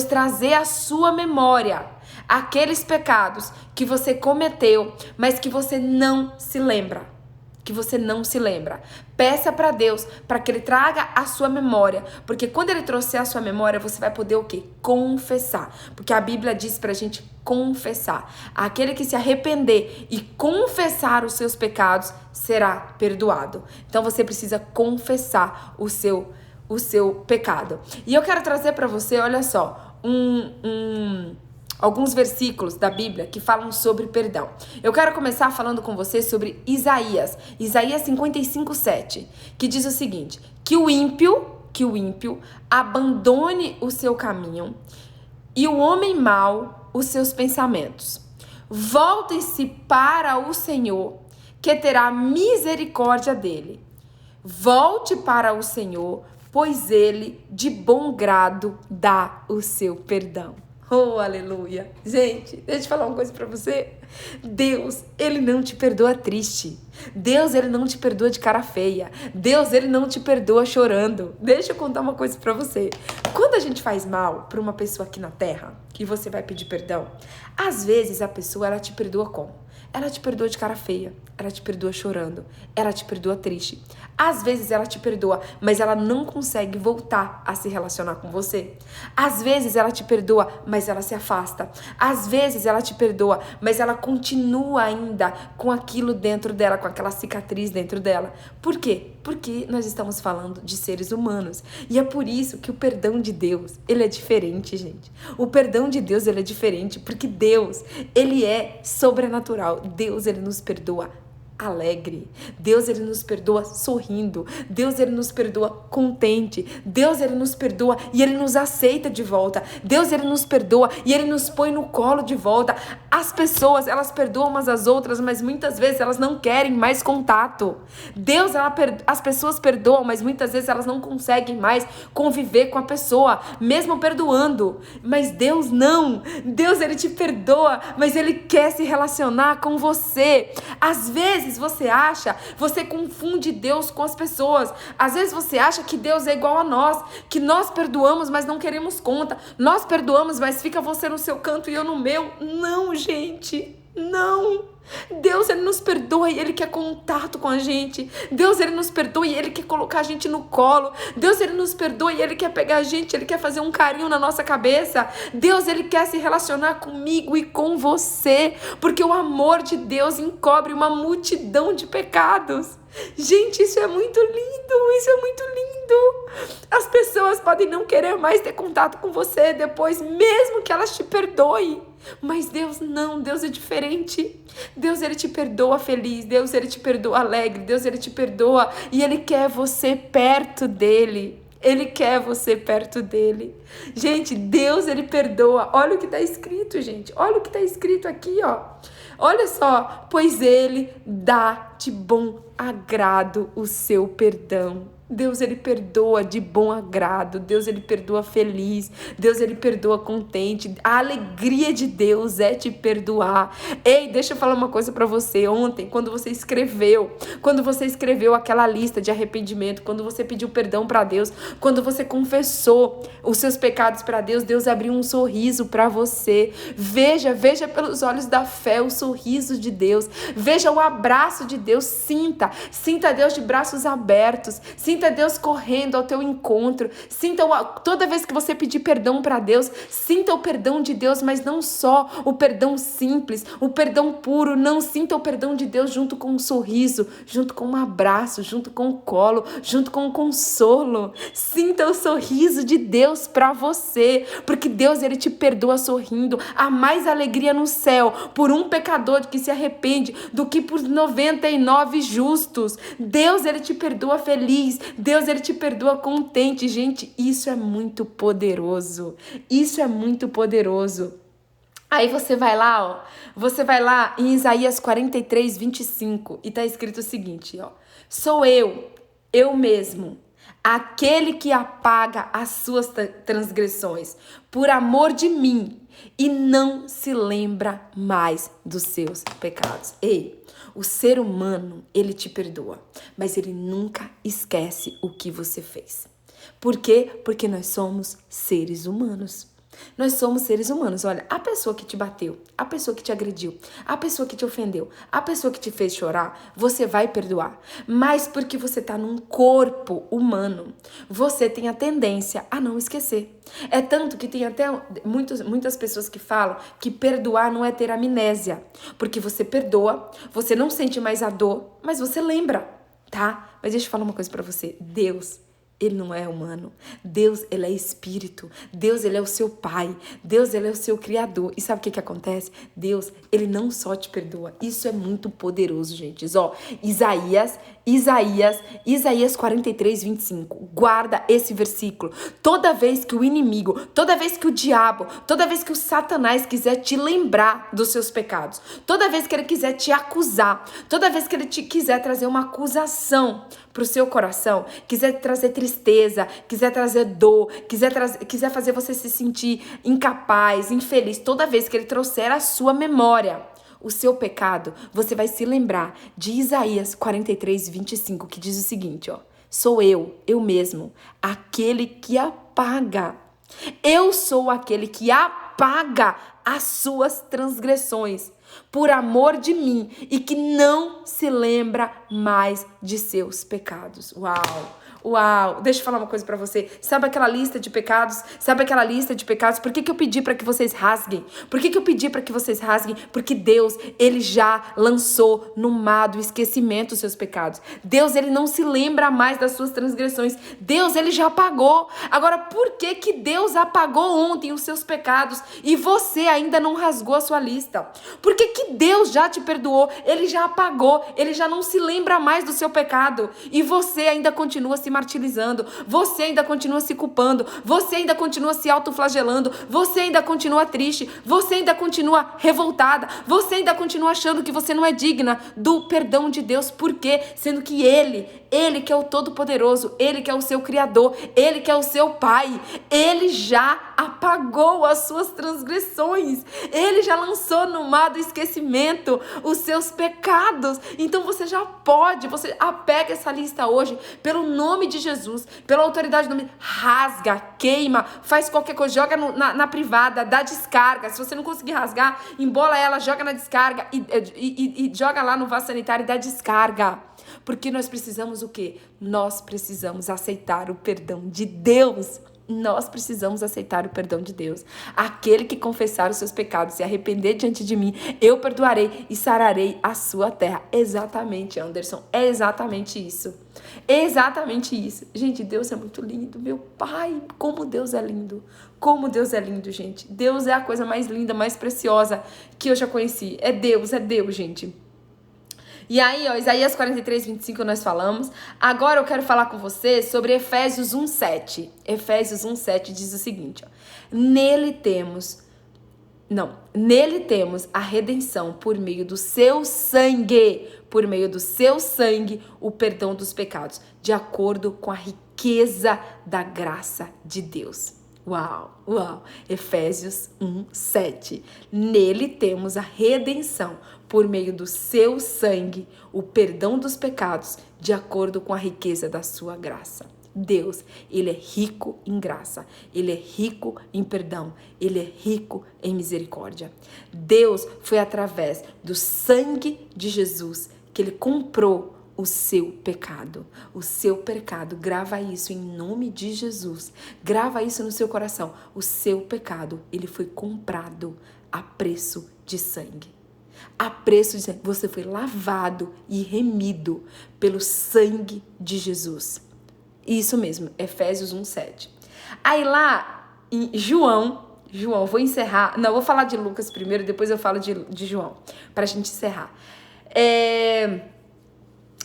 trazer à sua memória aqueles pecados que você cometeu, mas que você não se lembra. Peça para Deus para que Ele traga a sua memória, porque quando Ele trouxer a sua memória, você vai poder o quê? Confessar, porque a Bíblia diz pra gente confessar. Aquele que se arrepender e confessar os seus pecados será perdoado. Então você precisa confessar o seu pecado. E eu quero trazer para você, olha só, alguns versículos da Bíblia que falam sobre perdão. Eu quero começar falando com você sobre Isaías 55:7, que diz o seguinte: que o ímpio abandone o seu caminho e o homem mau os seus pensamentos. Volte-se para o Senhor, que terá misericórdia dele. Volte para o Senhor, pois ele de bom grado dá o seu perdão. Oh, aleluia. Gente, deixa eu falar uma coisa pra você. Deus, Ele não te perdoa triste. Deus, Ele não te perdoa de cara feia. Deus, Ele não te perdoa chorando. Deixa eu contar uma coisa pra você. Quando a gente faz mal pra uma pessoa aqui na terra, que você vai pedir perdão, às vezes a pessoa, ela te perdoa como? Ela te perdoa de cara feia, ela te perdoa chorando, ela te perdoa triste. Às vezes ela te perdoa, mas ela não consegue voltar a se relacionar com você. Às vezes ela te perdoa, mas ela se afasta. Às vezes ela te perdoa, mas ela continua ainda com aquilo dentro dela, com aquela cicatriz dentro dela. Por quê? Porque nós estamos falando de seres humanos. E é por isso que o perdão de Deus, ele é diferente, gente. O perdão de Deus, ele é diferente, porque Deus, ele é sobrenatural. Deus, ele nos perdoa alegre. Deus, ele nos perdoa sorrindo. Deus, ele nos perdoa contente. Deus, ele nos perdoa e ele nos aceita de volta. Deus, ele nos perdoa e ele nos põe no colo de volta. As pessoas, elas perdoam umas às outras, mas muitas vezes elas não querem mais contato. Deus, as pessoas perdoam, mas muitas vezes elas não conseguem mais conviver com a pessoa, mesmo perdoando. Mas Deus não. Deus, ele te perdoa, mas ele quer se relacionar com você. Às vezes você confunde Deus com as pessoas. Às vezes você acha que Deus é igual a nós, que nós perdoamos, mas não queremos conta. Nós perdoamos, mas fica você no seu canto e eu no meu. Não, gente, não. Deus, ele nos perdoa e ele quer contato com a gente. Deus, ele nos perdoa e ele quer colocar a gente no colo. Deus, ele nos perdoa e ele quer pegar a gente, ele quer fazer um carinho na nossa cabeça. Deus, ele quer se relacionar comigo e com você, porque o amor de Deus encobre uma multidão de pecados. Gente, isso é muito lindo, isso é muito lindo. As pessoas podem não querer mais ter contato com você depois, mesmo que elas te perdoem. Mas Deus não, Deus é diferente. Deus, ele te perdoa feliz, Deus, ele te perdoa alegre, Deus, ele te perdoa e ele quer você perto dele. Ele quer você perto dele. Gente, Deus, ele perdoa. Olha o que está escrito, gente. Olha o que está escrito aqui, ó. Olha só. Pois ele dá de bom agrado o seu perdão. Deus, ele perdoa de bom agrado. Deus, ele perdoa feliz. Deus, ele perdoa contente. A alegria de Deus é te perdoar. Ei, deixa eu falar uma coisa pra você. Ontem, quando você escreveu aquela lista de arrependimento, quando você pediu perdão pra Deus, quando você confessou os seus pecados pra Deus, Deus abriu um sorriso pra você. Veja pelos olhos da fé o sorriso de Deus. Veja o abraço de Deus. Sinta Deus de braços abertos. Sinta Deus correndo ao teu encontro. Toda vez que você pedir perdão para Deus, sinta o perdão de Deus, mas não só o perdão simples, o perdão puro. Não, sinta o perdão de Deus junto com um sorriso, junto com um abraço, junto com o colo, junto com o consolo. Sinta o sorriso de Deus para você, porque Deus, ele te perdoa sorrindo. Há mais alegria no céu por um pecador que se arrepende do que por 99 justos. Deus, ele te perdoa feliz. Deus, ele te perdoa contente. Gente, isso é muito poderoso. Isso é muito poderoso. Aí você vai lá em Isaías 43:25 e tá escrito o seguinte, ó. Sou eu, eu mesmo, aquele que apaga as suas transgressões, por amor de mim, e não se lembra mais dos seus pecados. Ei, o ser humano, ele te perdoa, mas ele nunca esquece o que você fez. Por quê? Porque nós somos seres humanos. Nós somos seres humanos. Olha, a pessoa que te bateu, a pessoa que te agrediu, a pessoa que te ofendeu, a pessoa que te fez chorar, você vai perdoar. Mas porque você está num corpo humano, você tem a tendência a não esquecer. É tanto que tem até muitas pessoas que falam que perdoar não é ter amnésia. Porque você perdoa, você não sente mais a dor, mas você lembra, tá? Mas deixa eu falar uma coisa pra você. Deus, ele não é humano. Deus, ele é espírito. Deus, ele é o seu pai. Deus, ele é o seu criador. E sabe o que acontece? Deus, ele não só te perdoa. Isso é muito poderoso, gente. Ó, Isaías 43, 25. Guarda esse versículo. Toda vez que o inimigo, toda vez que o diabo, toda vez que o Satanás quiser te lembrar dos seus pecados, toda vez que ele quiser te acusar, toda vez que ele quiser trazer uma acusação pro seu coração, quiser trazer tristeza, quiser trazer dor, quiser fazer você se sentir incapaz, infeliz, toda vez que ele trouxer a sua memória o seu pecado, você vai se lembrar de Isaías 43, 25, que diz o seguinte, ó: sou eu mesmo, aquele que apaga. Eu sou aquele que apaga as suas transgressões por amor de mim e que não se lembra mais de seus pecados. Uau! Uau, deixa eu falar uma coisa pra você. Sabe aquela lista de pecados? Sabe aquela lista de pecados? Por que eu pedi pra que vocês rasguem? Por que eu pedi pra que vocês rasguem? Porque Deus, ele já lançou no mar do esquecimento os seus pecados. Deus, ele não se lembra mais das suas transgressões. Deus, ele já apagou. Agora, por que Deus apagou ontem os seus pecados e você ainda não rasgou a sua lista? Por que Deus já te perdoou? Ele já apagou. Ele já não se lembra mais do seu pecado. E você ainda continua se martirizando, você ainda continua se culpando, você ainda continua se autoflagelando, você ainda continua triste, você ainda continua revoltada, você ainda continua achando que você não é digna do perdão de Deus. Por quê? Sendo que Ele que é o Todo-Poderoso, Ele que é o seu Criador, Ele que é o seu Pai, Ele já apagou as suas transgressões, Ele já lançou no mar do esquecimento os seus pecados. Então você já pode, você apega essa lista hoje, pelo nome de Jesus, pela autoridade do nome, rasga, queima, faz qualquer coisa, joga na privada, dá descarga. Se você não conseguir rasgar, embola ela, joga na descarga e joga lá no vaso sanitário e dá descarga. Porque nós precisamos o quê? Nós precisamos aceitar o perdão de Deus. Nós precisamos aceitar o perdão de Deus. Aquele que confessar os seus pecados e arrepender diante de mim, eu perdoarei e sararei a sua terra. Exatamente, Anderson. É exatamente isso. Exatamente isso. Gente, Deus é muito lindo. Meu Pai, como Deus é lindo. Como Deus é lindo, gente. Deus é a coisa mais linda, mais preciosa que eu já conheci. É Deus, gente. E aí, ó, Isaías 43, 25 nós falamos. Agora eu quero falar com você sobre Efésios 1:7. Efésios 1:7 diz o seguinte, ó: Nele temos a redenção por meio do seu sangue, o perdão dos pecados, de acordo com a riqueza da graça de Deus. Uau, uau. Efésios 1:7. Nele temos a redenção por meio do seu sangue, o perdão dos pecados, de acordo com a riqueza da sua graça. Deus, ele é rico em graça, ele é rico em perdão, ele é rico em misericórdia. Deus, foi através do sangue de Jesus que ele comprou o seu pecado. O seu pecado, grava isso em nome de Jesus. Grava isso no seu coração. O seu pecado, ele foi comprado a preço de sangue. A preço de sangue. Você foi lavado e remido pelo sangue de Jesus. Isso mesmo, Efésios 1:7. Aí lá em João, vou encerrar. Não, vou falar de Lucas primeiro, depois eu falo de João, pra gente encerrar.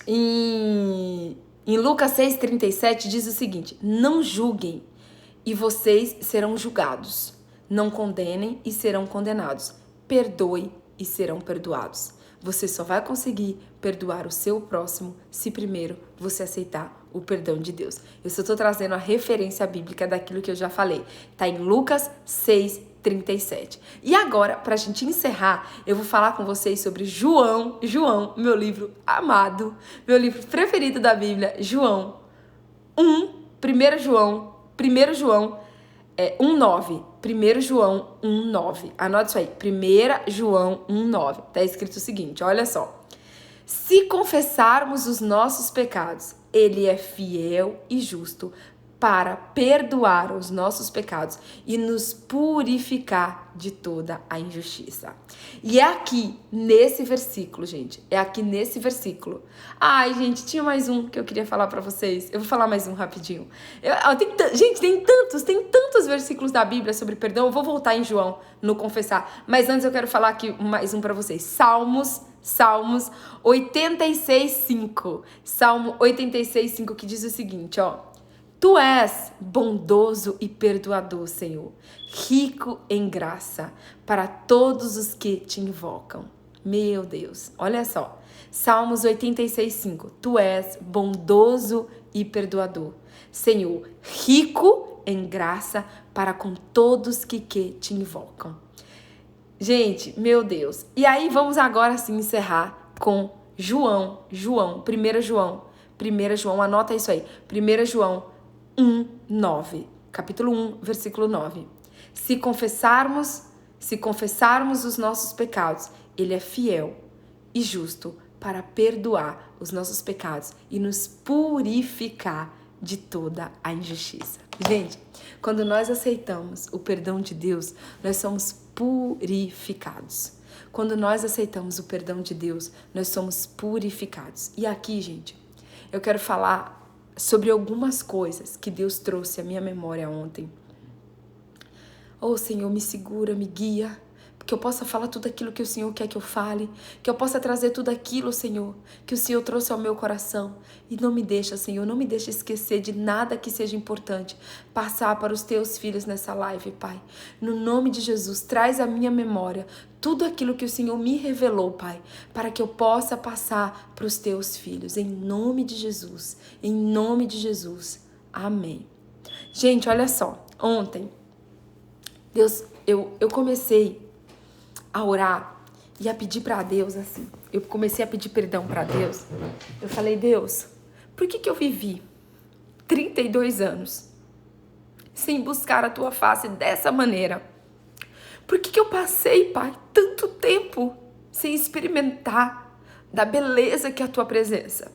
Em Lucas 6:37 diz o seguinte: não julguem e vocês serão julgados. Não condenem e serão condenados. Perdoe e serão perdoados. Você só vai conseguir perdoar o seu próximo se primeiro você aceitar o perdão de Deus. Eu só estou trazendo a referência bíblica daquilo que eu já falei. Está em Lucas 6:37. E agora, para a gente encerrar, eu vou falar com vocês sobre João, meu livro amado, meu livro preferido da Bíblia, João 1 João 1:9. 1 João 1:9. Anota isso aí. 1 João 1:9. Tá escrito o seguinte, olha só. Se confessarmos os nossos pecados, Ele é fiel e justo para perdoar os nossos pecados e nos purificar de toda a injustiça. E é aqui, nesse versículo, gente. É aqui nesse versículo. Ai, gente, tinha mais um que eu queria falar pra vocês. Eu vou falar mais um rapidinho. Gente, tem tantos versículos da Bíblia sobre perdão. Eu vou voltar em João, no confessar. Mas antes eu quero falar aqui mais um pra vocês. Salmos 86:5. Salmo 86:5 que diz o seguinte, ó. Tu és bondoso e perdoador, Senhor, rico em graça para todos os que te invocam. Meu Deus, olha só. Salmos 86:5. Tu és bondoso e perdoador, Senhor, rico em graça para com todos que te invocam. Gente, meu Deus. E aí vamos agora sim encerrar com João, 1 João, anota isso aí. 1 João 1:9, capítulo 1, versículo 9. Se confessarmos os nossos pecados, Ele é fiel e justo para perdoar os nossos pecados e nos purificar de toda a injustiça. Gente, quando nós aceitamos o perdão de Deus, nós somos purificados. Quando nós aceitamos o perdão de Deus, nós somos purificados. E aqui, gente, eu quero falar sobre algumas coisas que Deus trouxe à minha memória ontem. Oh, Senhor, me segura, me guia, que eu possa falar tudo aquilo que o Senhor quer que eu fale, que eu possa trazer tudo aquilo, Senhor, que o Senhor trouxe ao meu coração. E não me deixa, Senhor, não me deixa esquecer de nada que seja importante passar para os teus filhos nessa live, Pai. No nome de Jesus, traz à minha memória tudo aquilo que o Senhor me revelou, Pai, para que eu possa passar para os teus filhos. Em nome de Jesus, em nome de Jesus. Amém. Gente, olha só, ontem, eu comecei a orar e a pedir para Deus, assim. Eu comecei a pedir perdão para Deus. Eu falei, Deus, por que eu vivi 32 anos sem buscar a tua face dessa maneira? Por que eu passei, Pai, tanto tempo sem experimentar da beleza que é a tua presença?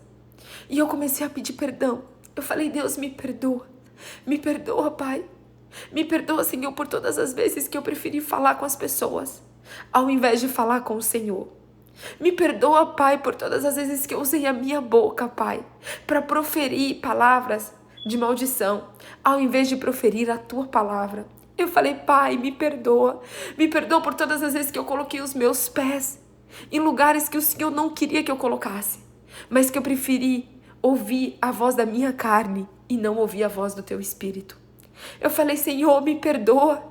E eu comecei a pedir perdão. Eu falei, Deus, me perdoa. Me perdoa, Pai. Me perdoa, Senhor, por todas as vezes que eu preferi falar com as pessoas ao invés de falar com o Senhor. Me perdoa, Pai, por todas as vezes que eu usei a minha boca, Pai, para proferir palavras de maldição, ao invés de proferir a tua palavra. Eu falei, Pai, me perdoa por todas as vezes que eu coloquei os meus pés em lugares que o Senhor não queria que eu colocasse, mas que eu preferi ouvir a voz da minha carne e não ouvir a voz do teu Espírito. Eu falei, Senhor, me perdoa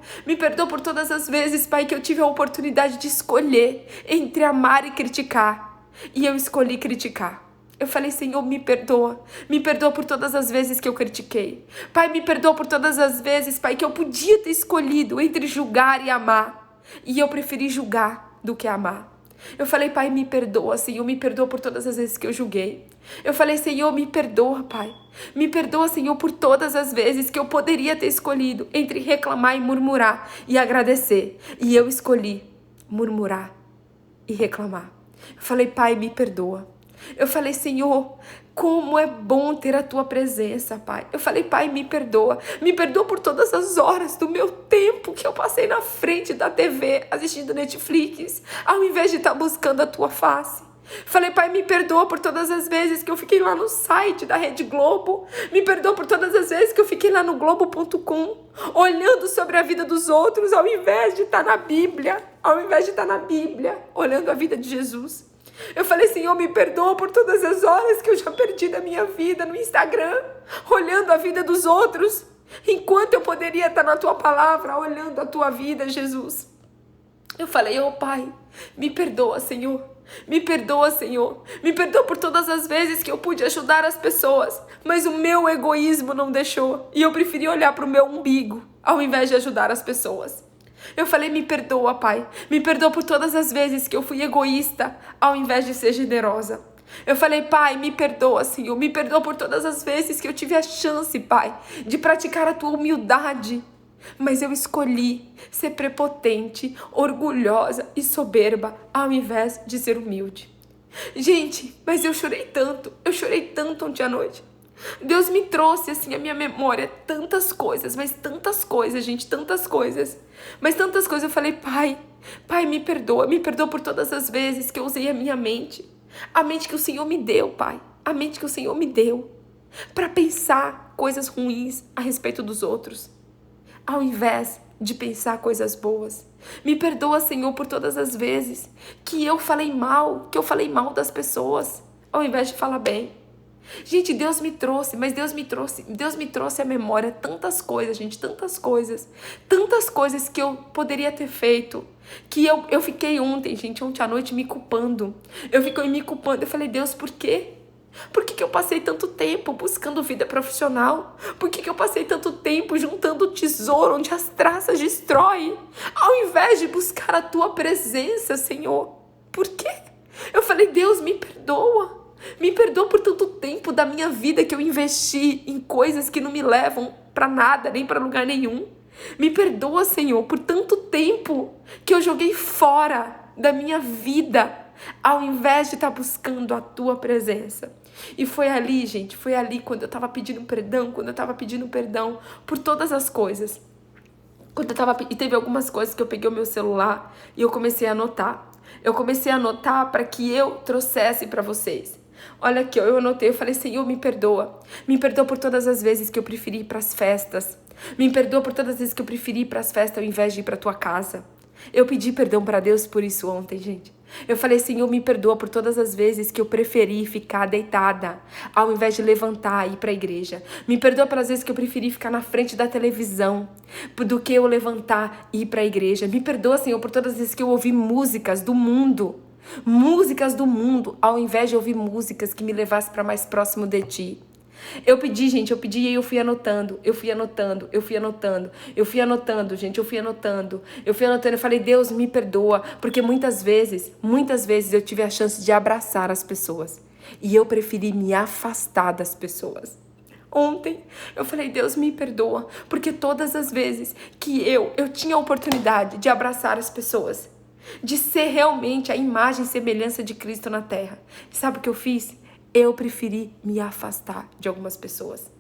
por todas as vezes, Pai, que eu tive a oportunidade de escolher entre amar e criticar, e eu escolhi criticar. Eu falei, Senhor, me perdoa por todas as vezes que eu critiquei. Pai, me perdoa por todas as vezes, Pai, que eu podia ter escolhido entre julgar e amar, e eu preferi julgar do que amar. Eu falei, Pai, me perdoa, Senhor, me perdoa por todas as vezes que eu julguei. Eu falei, Senhor, me perdoa, Pai. Me perdoa, Senhor, por todas as vezes que eu poderia ter escolhido entre reclamar e murmurar e agradecer. E eu escolhi murmurar e reclamar. Eu falei, Pai, me perdoa. Eu falei, Senhor, como é bom ter a tua presença, Pai. Eu falei, Pai, me perdoa por todas as horas do meu tempo que eu passei na frente da TV assistindo Netflix, ao invés de estar buscando a tua face. Falei, Pai, me perdoa por todas as vezes que eu fiquei lá no site da Rede Globo. Me perdoa por todas as vezes que eu fiquei lá no Globo.com, olhando sobre a vida dos outros, ao invés de estar na Bíblia, olhando a vida de Jesus. Eu falei, Senhor, me perdoa por todas as horas que eu já perdi da minha vida no Instagram, olhando a vida dos outros, enquanto eu poderia estar na tua palavra, olhando a tua vida, Jesus. Eu falei, Pai, me perdoa, Senhor. Me perdoa, Senhor. Me perdoa por todas as vezes que eu pude ajudar as pessoas, mas o meu egoísmo não deixou. E eu preferi olhar para o meu umbigo, ao invés de ajudar as pessoas. Eu falei, me perdoa, Pai. Me perdoa por todas as vezes que eu fui egoísta, ao invés de ser generosa. Eu falei, Pai, me perdoa, Senhor. Me perdoa por todas as vezes que eu tive a chance, Pai, de praticar a tua humildade. Mas eu escolhi ser prepotente, orgulhosa e soberba, ao invés de ser humilde. Gente, mas eu chorei tanto ontem à noite. Deus me trouxe assim à minha memória tantas coisas, mas tantas coisas, gente, tantas coisas. Mas tantas coisas, eu falei, Pai, me perdoa por todas as vezes que eu usei a minha mente. A mente que o Senhor me deu, Pai. A mente que o Senhor me deu para pensar coisas ruins a respeito dos outros, ao invés de pensar coisas boas. Me perdoa, Senhor, por todas as vezes que eu falei mal das pessoas, ao invés de falar bem. Gente, Deus me trouxe à memória tantas coisas, gente, tantas coisas que eu poderia ter feito, que eu fiquei ontem à noite me culpando. Eu fiquei me culpando, eu falei, Deus, por quê? Por que eu passei tanto tempo buscando vida profissional? Por que eu passei tanto tempo juntando tesouro onde as traças destroem, ao invés de buscar a tua presença, Senhor? Por quê? Eu falei, Deus, me perdoa. Me perdoa por tanto tempo da minha vida que eu investi em coisas que não me levam para nada, nem para lugar nenhum. Me perdoa, Senhor, por tanto tempo que eu joguei fora da minha vida, ao invés de estar buscando a tua presença. E foi ali, gente, quando eu tava pedindo perdão por todas as coisas. E teve algumas coisas que eu peguei o meu celular e eu comecei a anotar. Eu comecei a anotar para que eu trouxesse para vocês. Olha aqui, eu anotei, eu falei, Senhor, me perdoa. Me perdoa por todas as vezes que eu preferi ir para as festas. Me perdoa por todas as vezes que eu preferi ir para as festas ao invés de ir para tua casa. Eu pedi perdão para Deus por isso ontem, gente. Eu falei, Senhor, me perdoa por todas as vezes que eu preferi ficar deitada, ao invés de levantar e ir para a igreja. Me perdoa pelas vezes que eu preferi ficar na frente da televisão, do que eu levantar e ir para a igreja. Me perdoa, Senhor, por todas as vezes que eu ouvi músicas do mundo, ao invés de ouvir músicas que me levassem para mais próximo de Ti. Eu pedi, gente, e eu fui anotando, eu fui anotando, eu falei, Deus, me perdoa, porque muitas vezes eu tive a chance de abraçar as pessoas, e eu preferi me afastar das pessoas. Ontem, eu falei, Deus, me perdoa, porque todas as vezes que eu tinha a oportunidade de abraçar as pessoas, de ser realmente a imagem e semelhança de Cristo na terra, sabe o que eu fiz? Eu preferi me afastar de algumas pessoas.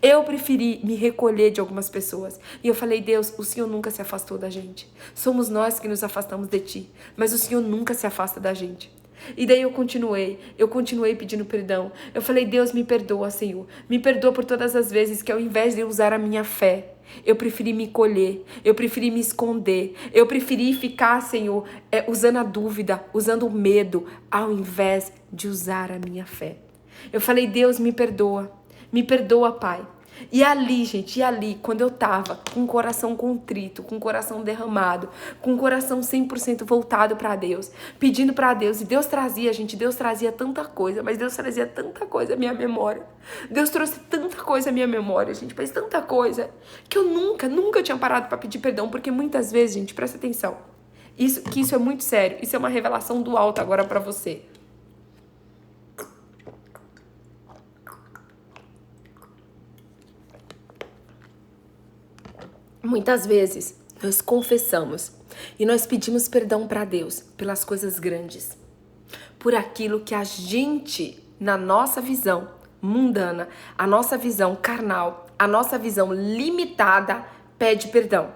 Eu preferi me recolher de algumas pessoas. E eu falei, Deus, o Senhor nunca se afastou da gente. Somos nós que nos afastamos de Ti. Mas o Senhor nunca se afasta da gente. E daí eu continuei pedindo perdão. Eu falei, Deus, me perdoa, Senhor. Me perdoa por todas as vezes que ao invés de usar a minha fé, eu preferi me colher, eu preferi me esconder, eu preferi ficar, Senhor, usando a dúvida, usando o medo, ao invés de usar a minha fé. Eu falei, Deus, me perdoa, Pai. E ali, gente, quando eu tava com o coração contrito, com o coração derramado, com o coração 100% voltado pra Deus, pedindo pra Deus, e Deus trazia tanta coisa, mas Deus trazia tanta coisa à minha memória. Deus trouxe tanta coisa à minha memória, gente, mas tanta coisa, que eu nunca tinha parado pra pedir perdão, porque muitas vezes, gente, presta atenção, isso é muito sério, isso é uma revelação do alto agora pra você. Muitas vezes nós confessamos e nós pedimos perdão para Deus pelas coisas grandes, por aquilo que a gente, na nossa visão mundana, a nossa visão carnal, a nossa visão limitada, pede perdão,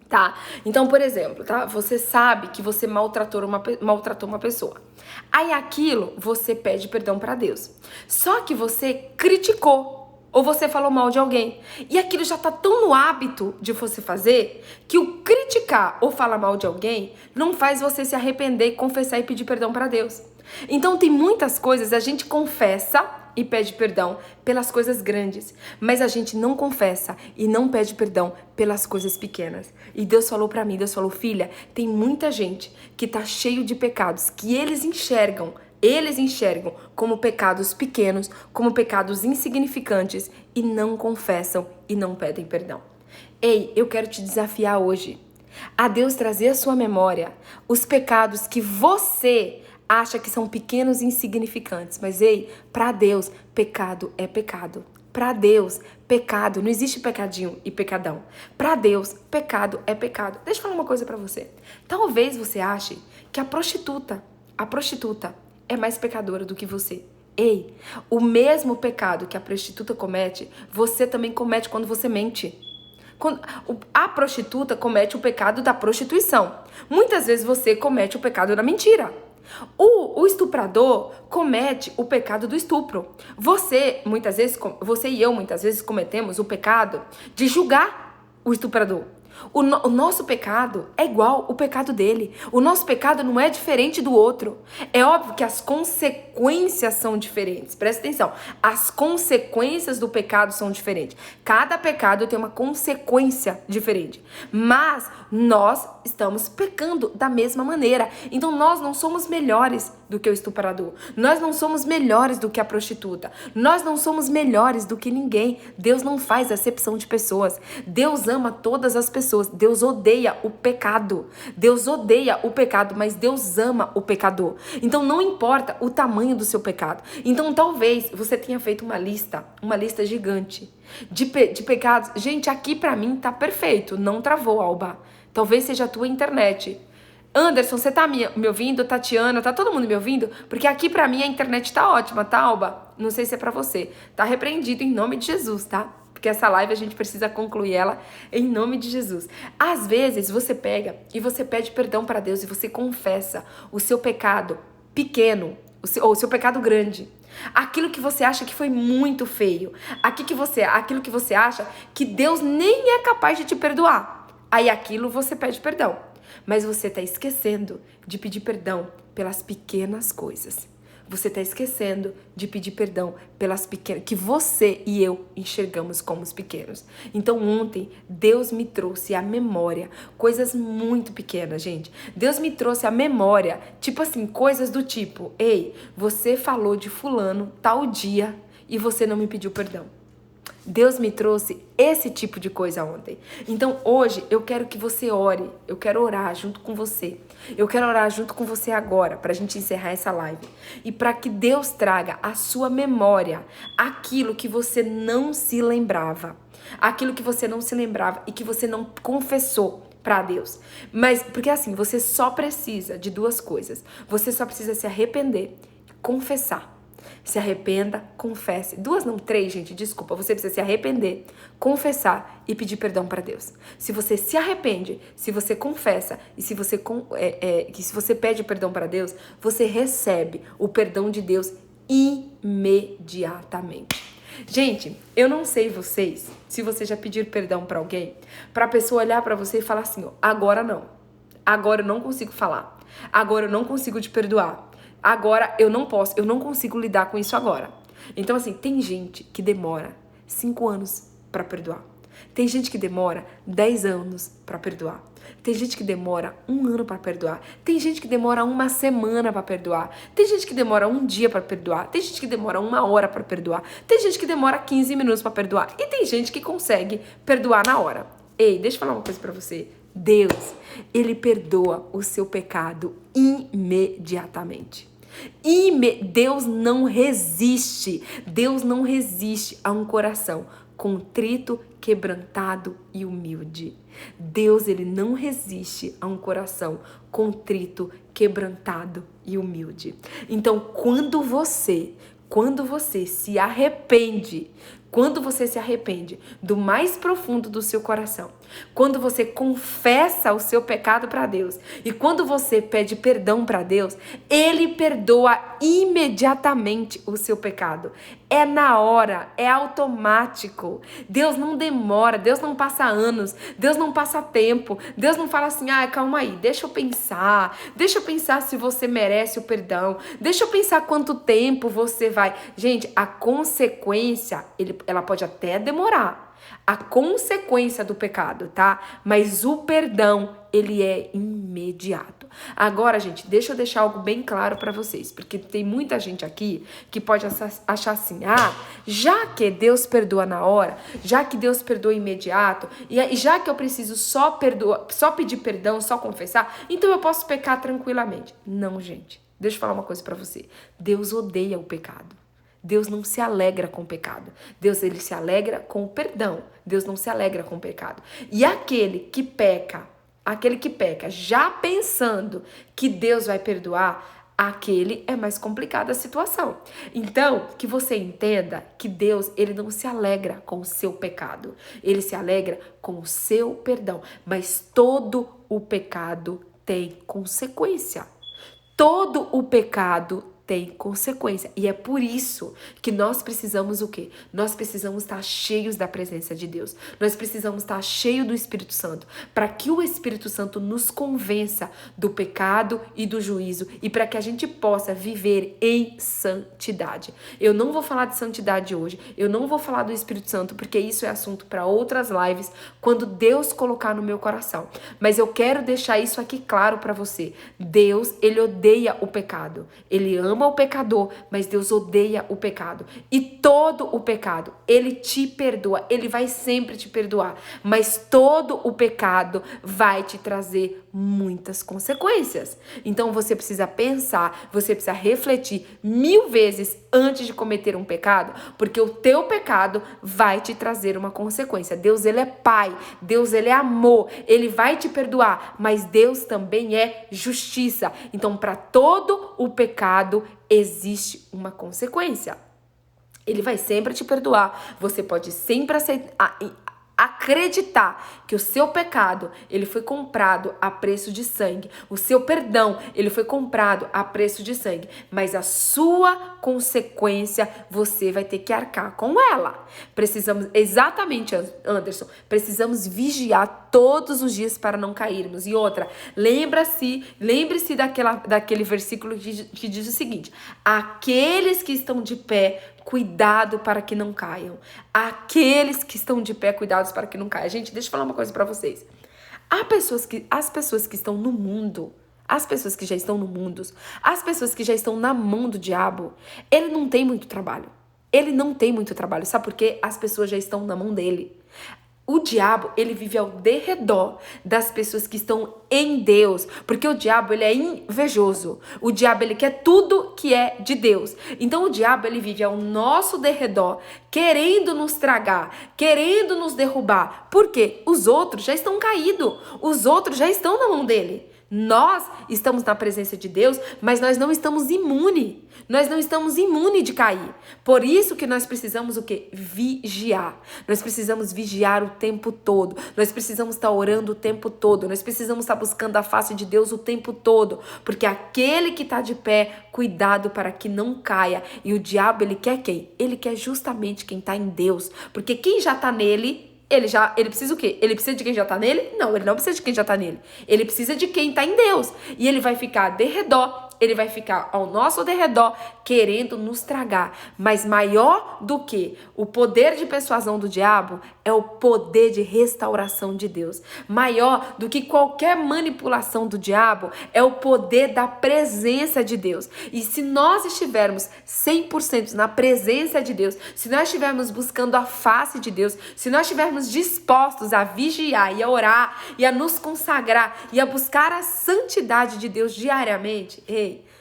tá? Então, por exemplo, tá? Você sabe que você maltratou uma pessoa. Aí aquilo você pede perdão para Deus. Só que você criticou ou você falou mal de alguém. E aquilo já tá tão no hábito de você fazer que o criticar ou falar mal de alguém não faz você se arrepender, confessar e pedir perdão para Deus. Então tem muitas coisas a gente confessa e pede perdão pelas coisas grandes, mas a gente não confessa e não pede perdão pelas coisas pequenas. E Deus falou pra mim, Deus falou, filha, tem muita gente que tá cheio de pecados que eles enxergam como pecados pequenos, como pecados insignificantes e não confessam e não pedem perdão. Ei, eu quero te desafiar hoje a Deus trazer à sua memória os pecados que você acha que são pequenos e insignificantes. Mas ei, para Deus, pecado é pecado. Para Deus, pecado, não existe pecadinho e pecadão. Para Deus, pecado é pecado. Deixa eu falar uma coisa para você. Talvez você ache que a prostituta é mais pecadora do que você. Ei, o mesmo pecado que a prostituta comete, você também comete quando você mente. A prostituta comete o pecado da prostituição. Muitas vezes você comete o pecado da mentira. O estuprador comete o pecado do estupro. Você e eu muitas vezes cometemos o pecado de julgar o estuprador. O nosso pecado é igual o pecado dele. O nosso pecado não é diferente do outro. É óbvio que as consequências são diferentes. Presta atenção. As consequências do pecado são diferentes. Cada pecado tem uma consequência diferente. Mas nós estamos pecando da mesma maneira. Então nós não somos melhores do que o estuprador. Nós não somos melhores do que a prostituta. Nós não somos melhores do que ninguém. Deus não faz acepção de pessoas. Deus ama todas as pessoas. Deus odeia o pecado. Deus odeia o pecado, mas Deus ama o pecador. Então não importa o tamanho do seu pecado. Então talvez você tenha feito uma lista gigante de pecados. Gente, aqui pra mim tá perfeito. Não travou, Alba. Talvez seja a tua internet. Anderson, você tá me ouvindo? Tatiana, tá todo mundo me ouvindo? Porque aqui pra mim a internet tá ótima, tá, Alba? Não sei se é pra você. Tá repreendido em nome de Jesus, tá? Porque essa live a gente precisa concluir ela em nome de Jesus. Às vezes você pega e você pede perdão para Deus e você confessa o seu pecado pequeno, ou o seu pecado grande. Aquilo que você acha que foi muito feio. Aquilo que você acha que Deus nem é capaz de te perdoar. Aí aquilo você pede perdão. Mas você está esquecendo de pedir perdão pelas pequenas coisas. Você está esquecendo de pedir perdão pelas pequenas, que você e eu enxergamos como os pequenos. Então ontem, Deus me trouxe à memória coisas muito pequenas, gente. Deus me trouxe à memória, tipo assim, coisas do tipo, ei, você falou de fulano tal dia e você não me pediu perdão. Deus me trouxe esse tipo de coisa ontem. Então hoje eu quero que você ore. Eu quero orar junto com você. Eu quero orar junto com você agora pra gente encerrar essa live. E para que Deus traga à sua memória aquilo que você não se lembrava. Aquilo que você não se lembrava e que você não confessou para Deus. Mas porque assim, você só precisa de duas coisas. Você só precisa se arrepender e confessar. Se arrependa, confesse. 2 não, 3, gente, desculpa. Você precisa se arrepender, confessar e pedir perdão para Deus. Se você se arrepende, se você confessa e se você pede perdão para Deus, você recebe o perdão de Deus imediatamente. Gente, eu não sei vocês, se você já pediram perdão para alguém, para a pessoa olhar para você e falar assim, ó, agora não. Agora eu não consigo falar. Agora eu não consigo te perdoar. Agora eu não consigo lidar com isso agora. Então assim, tem gente que demora 5 anos para perdoar. Tem gente que demora 10 anos para perdoar. Tem gente que demora 1 ano para perdoar. Tem gente que demora 1 semana para perdoar. Tem gente que demora 1 dia para perdoar. Tem gente que demora 1 hora para perdoar. Tem gente que demora 15 minutos para perdoar. E tem gente que consegue perdoar na hora. Ei, deixa eu falar uma coisa para você. Deus, Ele perdoa o seu pecado imediatamente. Deus não resiste a um coração contrito, quebrantado e humilde. Deus, Ele não resiste a um coração contrito, quebrantado e humilde. Então, quando você se arrepende, Quando você se arrepende do mais profundo do seu coração, quando você confessa o seu pecado para Deus e quando você pede perdão para Deus, Ele perdoa imediatamente o seu pecado. É na hora, é automático. Deus não demora, Deus não passa anos, Deus não passa tempo, Deus não fala assim, calma aí, deixa eu pensar se você merece o perdão, deixa eu pensar quanto tempo você vai. Gente, a consequência, ela pode até demorar. A consequência do pecado, tá? Mas o perdão, ele é imediato. Agora, gente, deixa eu deixar algo bem claro pra vocês, porque tem muita gente aqui que pode achar assim, já que Deus perdoa na hora, já que Deus perdoa imediato, e já que eu preciso só pedir perdão, só confessar, então eu posso pecar tranquilamente. Não, gente. Deixa eu falar uma coisa pra você. Deus odeia o pecado. Deus não se alegra com o pecado. Deus, ele se alegra com o perdão. Deus não se alegra com o pecado. E aquele que peca já pensando que Deus vai perdoar, aquele é mais complicada a situação. Então, que você entenda que Deus, ele não se alegra com o seu pecado. Ele se alegra com o seu perdão. Mas todo o pecado tem consequência. Todo o pecado tem consequência. E é por isso que nós precisamos o quê? Nós precisamos estar cheios da presença de Deus. Nós precisamos estar cheios do Espírito Santo, para que o Espírito Santo nos convença do pecado e do juízo e para que a gente possa viver em santidade. Eu não vou falar de santidade hoje, eu não vou falar do Espírito Santo, porque isso é assunto para outras lives, quando Deus colocar no meu coração. Mas eu quero deixar isso aqui claro para você. Deus, ele odeia o pecado. Ele ama o pecador, mas Deus odeia o pecado. E todo o pecado, ele te perdoa, ele vai sempre te perdoar, mas todo o pecado vai te trazer muitas consequências. Então você precisa pensar, você precisa refletir 1000 vezes antes de cometer um pecado, porque o teu pecado vai te trazer uma consequência. Deus, ele é Pai, Deus, ele é amor, ele vai te perdoar, mas Deus também é justiça. Então, para todo o pecado existe uma consequência. Ele vai sempre te perdoar. Você pode sempre acreditar que o seu pecado, ele foi comprado a preço de sangue. O seu perdão, ele foi comprado a preço de sangue. Mas a sua consequência, você vai ter que arcar com ela. Precisamos, exatamente, Anderson, precisamos vigiar todos os dias para não cairmos. E outra, lembre-se daquele versículo que diz o seguinte: aqueles que estão de pé, cuidado para que não caiam. Aqueles que estão de pé, cuidados para que não caiam. Gente, deixa eu falar uma coisa para vocês. As pessoas que estão no mundo, as pessoas que já estão no mundo, as pessoas que já estão na mão do diabo, ele não tem muito trabalho. Ele não tem muito trabalho. Sabe por quê? As pessoas já estão na mão dele. O diabo, ele vive ao derredor das pessoas que estão em Deus, porque o diabo, ele é invejoso. O diabo, ele quer tudo que é de Deus. Então o diabo, ele vive ao nosso derredor, querendo nos tragar, querendo nos derrubar. Por quê? Os outros já estão caídos, os outros já estão na mão dele. Nós estamos na presença de Deus, mas nós não estamos imunes. Nós não estamos imunes de cair. Por isso que nós precisamos o quê? Vigiar. Nós precisamos vigiar o tempo todo. Nós precisamos estar orando o tempo todo. Nós precisamos estar buscando a face de Deus o tempo todo. Porque aquele que está de pé, cuidado para que não caia. E o diabo, ele quer quem? Ele quer justamente quem está em Deus. Porque quem já está nele... Ele precisa o quê? Ele precisa de quem já tá nele? Não, ele não precisa de quem já tá nele. Ele precisa de quem tá em Deus. E ele vai ficar de redor, ele vai ficar ao nosso derredor, querendo nos tragar. Mas maior do que o poder de persuasão do diabo é o poder de restauração de Deus. Maior do que qualquer manipulação do diabo é o poder da presença de Deus. E se nós estivermos 100% na presença de Deus, se nós estivermos buscando a face de Deus, se nós estivermos dispostos a vigiar e a orar e a nos consagrar e a buscar a santidade de Deus diariamente,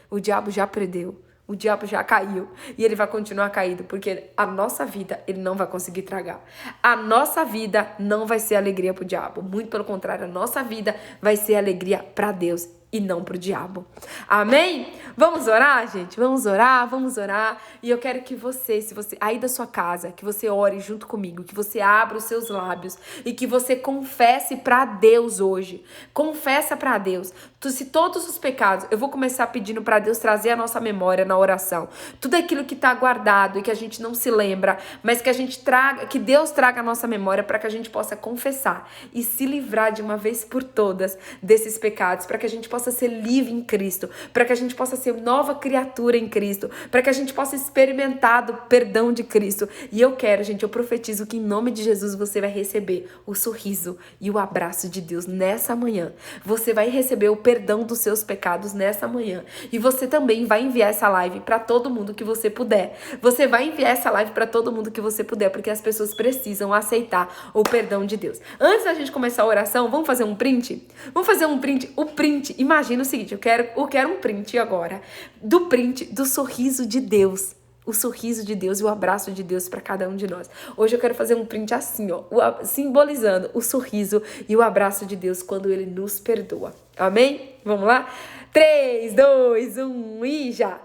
o diabo já perdeu. O diabo já caiu e ele vai continuar caído, porque a nossa vida ele não vai conseguir tragar. A nossa vida não vai ser alegria para o diabo. Muito pelo contrário, a nossa vida vai ser alegria para Deus. e não pro diabo. Amém? Vamos orar, gente? Vamos orar, vamos orar. E eu quero que você, se você aí da sua casa, que você ore junto comigo, que você abra os seus lábios e que você confesse para Deus hoje. Confessa para Deus. Se todos os pecados, eu vou começar pedindo para Deus trazer a nossa memória na oração. Tudo aquilo que tá guardado e que a gente não se lembra, mas que a gente traga, que Deus traga a nossa memória para que a gente possa confessar e se livrar de uma vez por todas desses pecados, para que a gente possa ser livre em Cristo, para que a gente possa ser nova criatura em Cristo, para que a gente possa experimentar do perdão de Cristo. E eu quero, gente, eu profetizo que em nome de Jesus você vai receber o sorriso e o abraço de Deus nessa manhã. Você vai receber o perdão dos seus pecados nessa manhã. E você também vai enviar essa live para todo mundo que você puder. Você vai enviar essa live para todo mundo que você puder, porque as pessoas precisam aceitar o perdão de Deus. Antes da gente começar a oração, vamos fazer um print? Vamos fazer um print? O print, imagina o seguinte, eu quero um print agora, do print do sorriso de Deus. O sorriso de Deus e o abraço de Deus para cada um de nós. Hoje eu quero fazer um print assim, ó, simbolizando o sorriso e o abraço de Deus quando Ele nos perdoa. Amém? Vamos lá? 3, 2, 1 e já!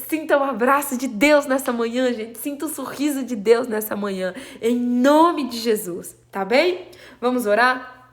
Sinta o abraço de Deus nessa manhã, gente. Sinta o sorriso de Deus nessa manhã. Em nome de Jesus. Tá bem? Vamos orar?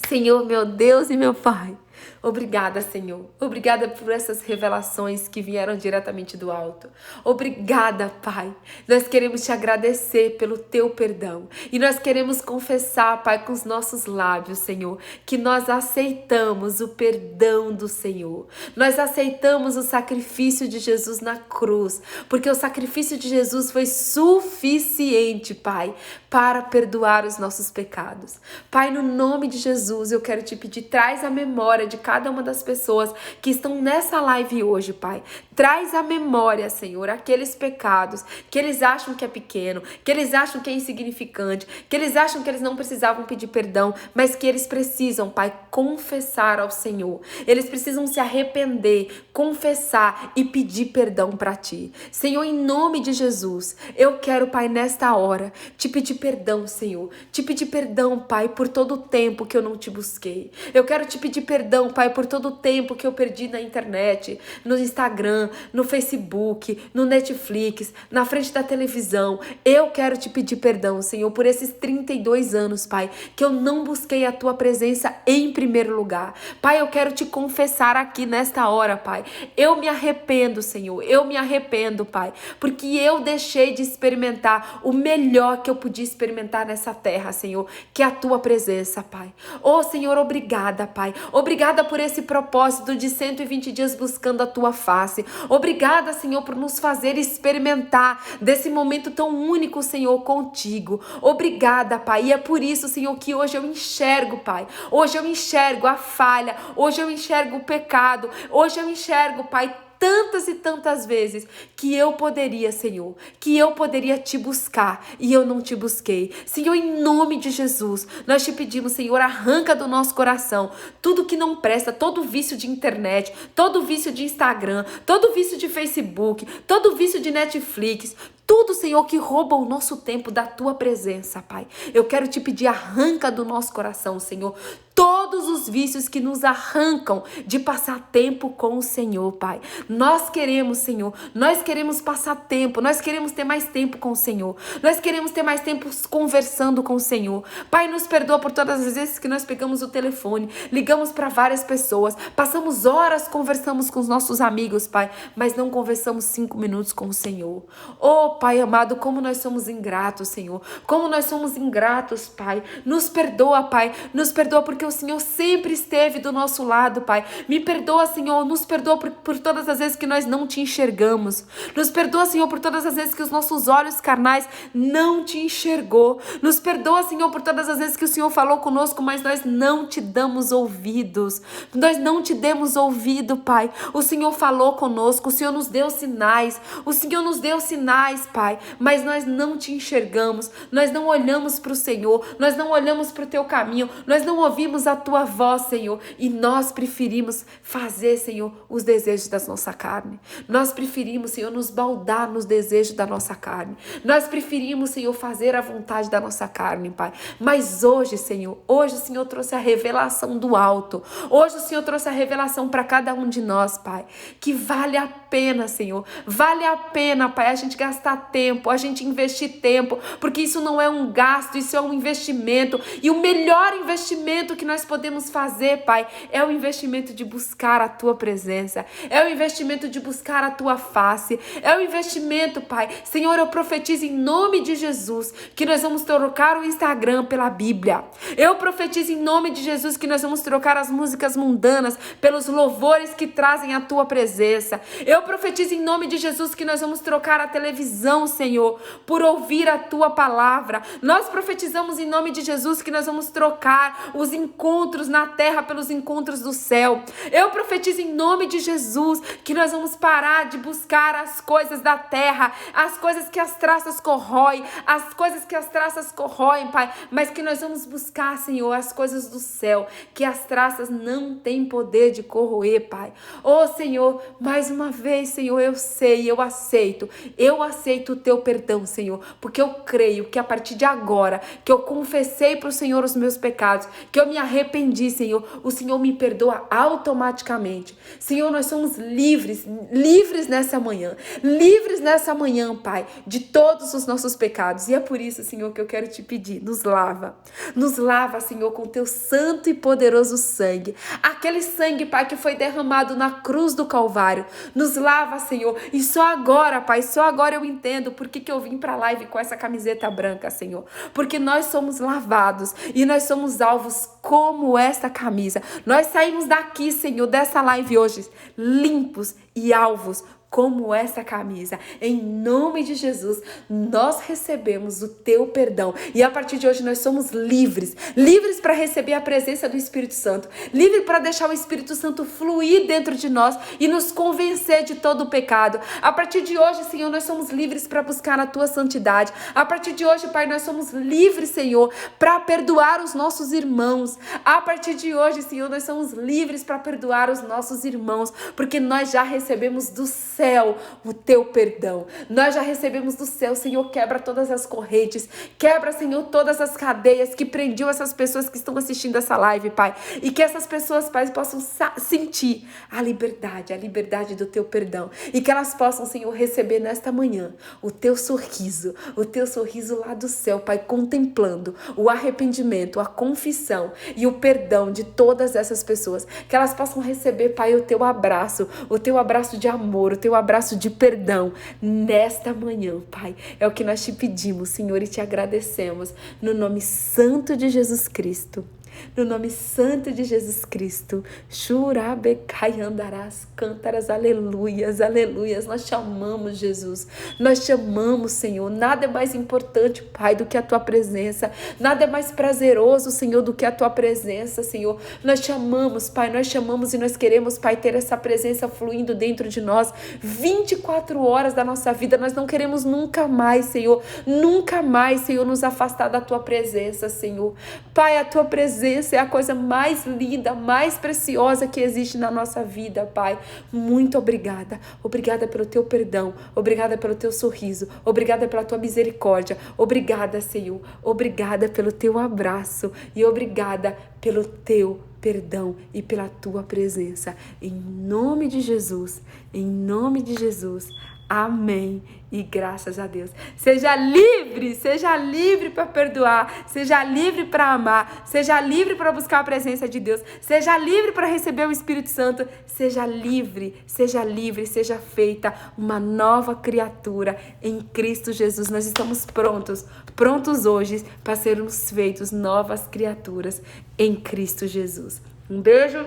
Senhor, meu Deus e meu Pai. Obrigada, Senhor. Obrigada por essas revelações que vieram diretamente do alto. Obrigada, Pai. Nós queremos te agradecer pelo teu perdão. E nós queremos confessar, Pai, com os nossos lábios, Senhor, que nós aceitamos o perdão do Senhor. Nós aceitamos o sacrifício de Jesus na cruz, porque o sacrifício de Jesus foi suficiente, Pai, para perdoar os nossos pecados. Pai, no nome de Jesus, eu quero te pedir, traz a memória de cada uma das pessoas que estão nessa live hoje, Pai. Traz à memória, Senhor, aqueles pecados que eles acham que é pequeno, que eles acham que é insignificante, que eles acham que eles não precisavam pedir perdão, mas que eles precisam, Pai, confessar ao Senhor. Eles precisam se arrepender, confessar e pedir perdão para Ti. Senhor, em nome de Jesus, eu quero, Pai, nesta hora, te pedir perdão, Senhor. Te pedir perdão, Pai, por todo o tempo que eu não te busquei. Eu quero te pedir perdão, Pai, por todo o tempo que eu perdi na internet, no Instagram, no Facebook, no Netflix, na frente da televisão. Eu quero te pedir perdão, Senhor, por esses 32 anos, Pai, que eu não busquei a Tua presença em primeiro lugar. Pai, eu quero te confessar aqui nesta hora, Pai. Eu me arrependo, Senhor. Eu me arrependo, Pai, porque eu deixei de experimentar o melhor que eu podia experimentar nessa terra, Senhor, que é a Tua presença, Pai. Oh, Senhor, obrigada, Pai. Obrigada por esse propósito de 120 dias buscando a Tua face. Obrigada, Senhor, por nos fazer experimentar desse momento tão único, Senhor, contigo. Obrigada, Pai. E é por isso, Senhor, que hoje eu enxergo, Pai. Hoje eu enxergo a falha. Hoje eu enxergo o pecado. Hoje eu enxergo, Pai, tantas e tantas vezes que eu poderia, Senhor, que eu poderia te buscar e eu não te busquei. Senhor, em nome de Jesus, nós te pedimos, Senhor, arranca do nosso coração tudo que não presta, todo vício de internet, todo vício de Instagram, todo vício de Facebook, todo vício de Netflix, tudo, Senhor, que rouba o nosso tempo da Tua presença, Pai. Eu quero te pedir, arranca do nosso coração, Senhor, todos os vícios que nos arrancam de passar tempo com o Senhor, Pai. Nós queremos, Senhor, nós queremos passar tempo, nós queremos ter mais tempo com o Senhor, nós queremos ter mais tempo conversando com o Senhor. Pai, nos perdoa por todas as vezes que nós pegamos o telefone, ligamos para várias pessoas, passamos horas, conversamos com os nossos amigos, Pai, mas não conversamos 5 minutos com o Senhor. Oh, Pai amado, como nós somos ingratos, Senhor, como nós somos ingratos, Pai. Nos perdoa, Pai, nos perdoa porque o Senhor sempre esteve do nosso lado, Pai. Me perdoa, Senhor, nos perdoa por todas as vezes que nós não te enxergamos. Nos perdoa, Senhor, por todas as vezes que os nossos olhos carnais não te enxergou. Nos perdoa, Senhor, por todas as vezes que o Senhor falou conosco, mas nós não te damos ouvidos. Nós não te demos ouvido, Pai. O Senhor falou conosco, o Senhor nos deu sinais. O Senhor nos deu sinais, Pai, mas nós não te enxergamos, nós não olhamos para o Senhor, nós não olhamos para o teu caminho, nós não ouvimos a tua voz, Senhor, e nós preferimos fazer, Senhor, os desejos da nossa carne. Nós preferimos, Senhor, nos baldar nos desejos da nossa carne. Nós preferimos, Senhor, fazer a vontade da nossa carne, Pai. Mas hoje, Senhor, hoje o Senhor trouxe a revelação do alto. Hoje o Senhor trouxe a revelação para cada um de nós, Pai, que vale a pena, Senhor. Vale a pena, Pai, a gente gastar tempo, a gente investir tempo, porque isso não é um gasto, isso é um investimento. E o melhor investimento que nós podemos fazer, Pai, é o investimento de buscar a tua presença, é o investimento de buscar a tua face, é o investimento, Pai. Senhor, eu profetizo em nome de Jesus que nós vamos trocar o Instagram pela Bíblia. Eu profetizo em nome de Jesus que nós vamos trocar as músicas mundanas pelos louvores que trazem a tua presença. Eu profetizo em nome de Jesus que nós vamos trocar a televisão, Senhor, por ouvir a tua palavra. Nós profetizamos em nome de Jesus que nós vamos trocar os encontros na terra pelos encontros do céu. Eu profetizo em nome de Jesus que nós vamos parar de buscar as coisas da terra, as coisas que as traças corroem, as coisas que as traças corroem, Pai, mas que nós vamos buscar, Senhor, as coisas do céu, que as traças não têm poder de corroer, Pai. Oh, Senhor, mais uma vez, Senhor, eu sei, eu aceito o teu perdão, Senhor, porque eu creio que a partir de agora, que eu confessei para o Senhor os meus pecados, que eu me arrependi, Senhor, o Senhor me perdoa automaticamente. Senhor, nós somos livres nessa manhã, Pai, de todos os nossos pecados. E é por isso, Senhor, que eu quero te pedir, nos lava, Senhor, com teu santo e poderoso sangue, aquele sangue, Pai, que foi derramado na cruz do Calvário. Nos lava, Senhor, e só agora, Pai, só agora eu entendo por que eu vim pra live com essa camiseta branca, Senhor, porque nós somos lavados e nós somos alvos como esta camisa. Nós saímos daqui, Senhor, dessa live hoje, limpos e alvos como essa camisa. Em nome de Jesus, nós recebemos o teu perdão. E a partir de hoje nós somos livres para receber a presença do Espírito Santo, livre para deixar o Espírito Santo fluir dentro de nós e nos convencer de todo o pecado. A partir de hoje, Senhor, nós somos livres para buscar a tua santidade. A partir de hoje, Pai, nós somos livres, Senhor, para perdoar os nossos irmãos. A partir de hoje, Senhor, nós somos livres para perdoar os nossos irmãos, porque nós já recebemos do céu o teu perdão. Nós já recebemos do céu, Senhor, quebra todas as correntes, quebra, Senhor, todas as cadeias que prendiam essas pessoas que estão assistindo essa live, Pai, e que essas pessoas, Pai, possam sentir a liberdade do teu perdão, e que elas possam, Senhor, receber nesta manhã o teu sorriso lá do céu, Pai, contemplando o arrependimento, a confissão e o perdão de todas essas pessoas, que elas possam receber, Pai, o teu abraço de amor, o teu abraço de perdão nesta manhã, Pai. É o que nós te pedimos, Senhor, e te agradecemos no nome santo de Jesus Cristo. No nome santo de Jesus Cristo. Churabecai andarás, cântaras, aleluias, aleluias. Nós te amamos, Jesus. Nós te amamos, Senhor. Nada é mais importante, Pai, do que a tua presença. Nada é mais prazeroso, Senhor, do que a tua presença, Senhor. Nós te amamos, Pai. Nós te amamos e nós queremos, Pai, ter essa presença fluindo dentro de nós 24 horas da nossa vida. Nós não queremos nunca mais, Senhor, nos afastar da tua presença, Senhor. Pai, a tua presença é a coisa mais linda, mais preciosa que existe na nossa vida, Pai. Muito obrigada. Obrigada pelo teu perdão. Obrigada pelo teu sorriso. Obrigada pela tua misericórdia. Obrigada, Senhor. Obrigada pelo teu abraço. E obrigada pelo teu perdão e pela tua presença. Em nome de Jesus. Em nome de Jesus. Amém e graças a Deus. Seja livre para perdoar, seja livre para amar, seja livre para buscar a presença de Deus, seja livre para receber o Espírito Santo, seja livre, seja feita uma nova criatura em Cristo Jesus. Nós estamos prontos hoje para sermos feitos novas criaturas em Cristo Jesus. Um beijo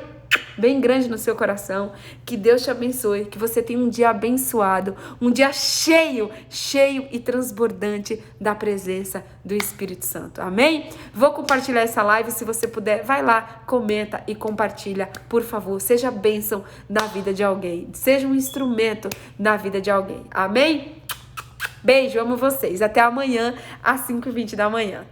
bem grande no seu coração, que Deus te abençoe, que você tenha um dia abençoado, um dia cheio e transbordante da presença do Espírito Santo, amém? Vou compartilhar essa live, se você puder, vai lá, comenta e compartilha, por favor, seja bênção da vida de alguém, seja um instrumento da vida de alguém, amém? Beijo, amo vocês. Até amanhã, às 5h20 da manhã.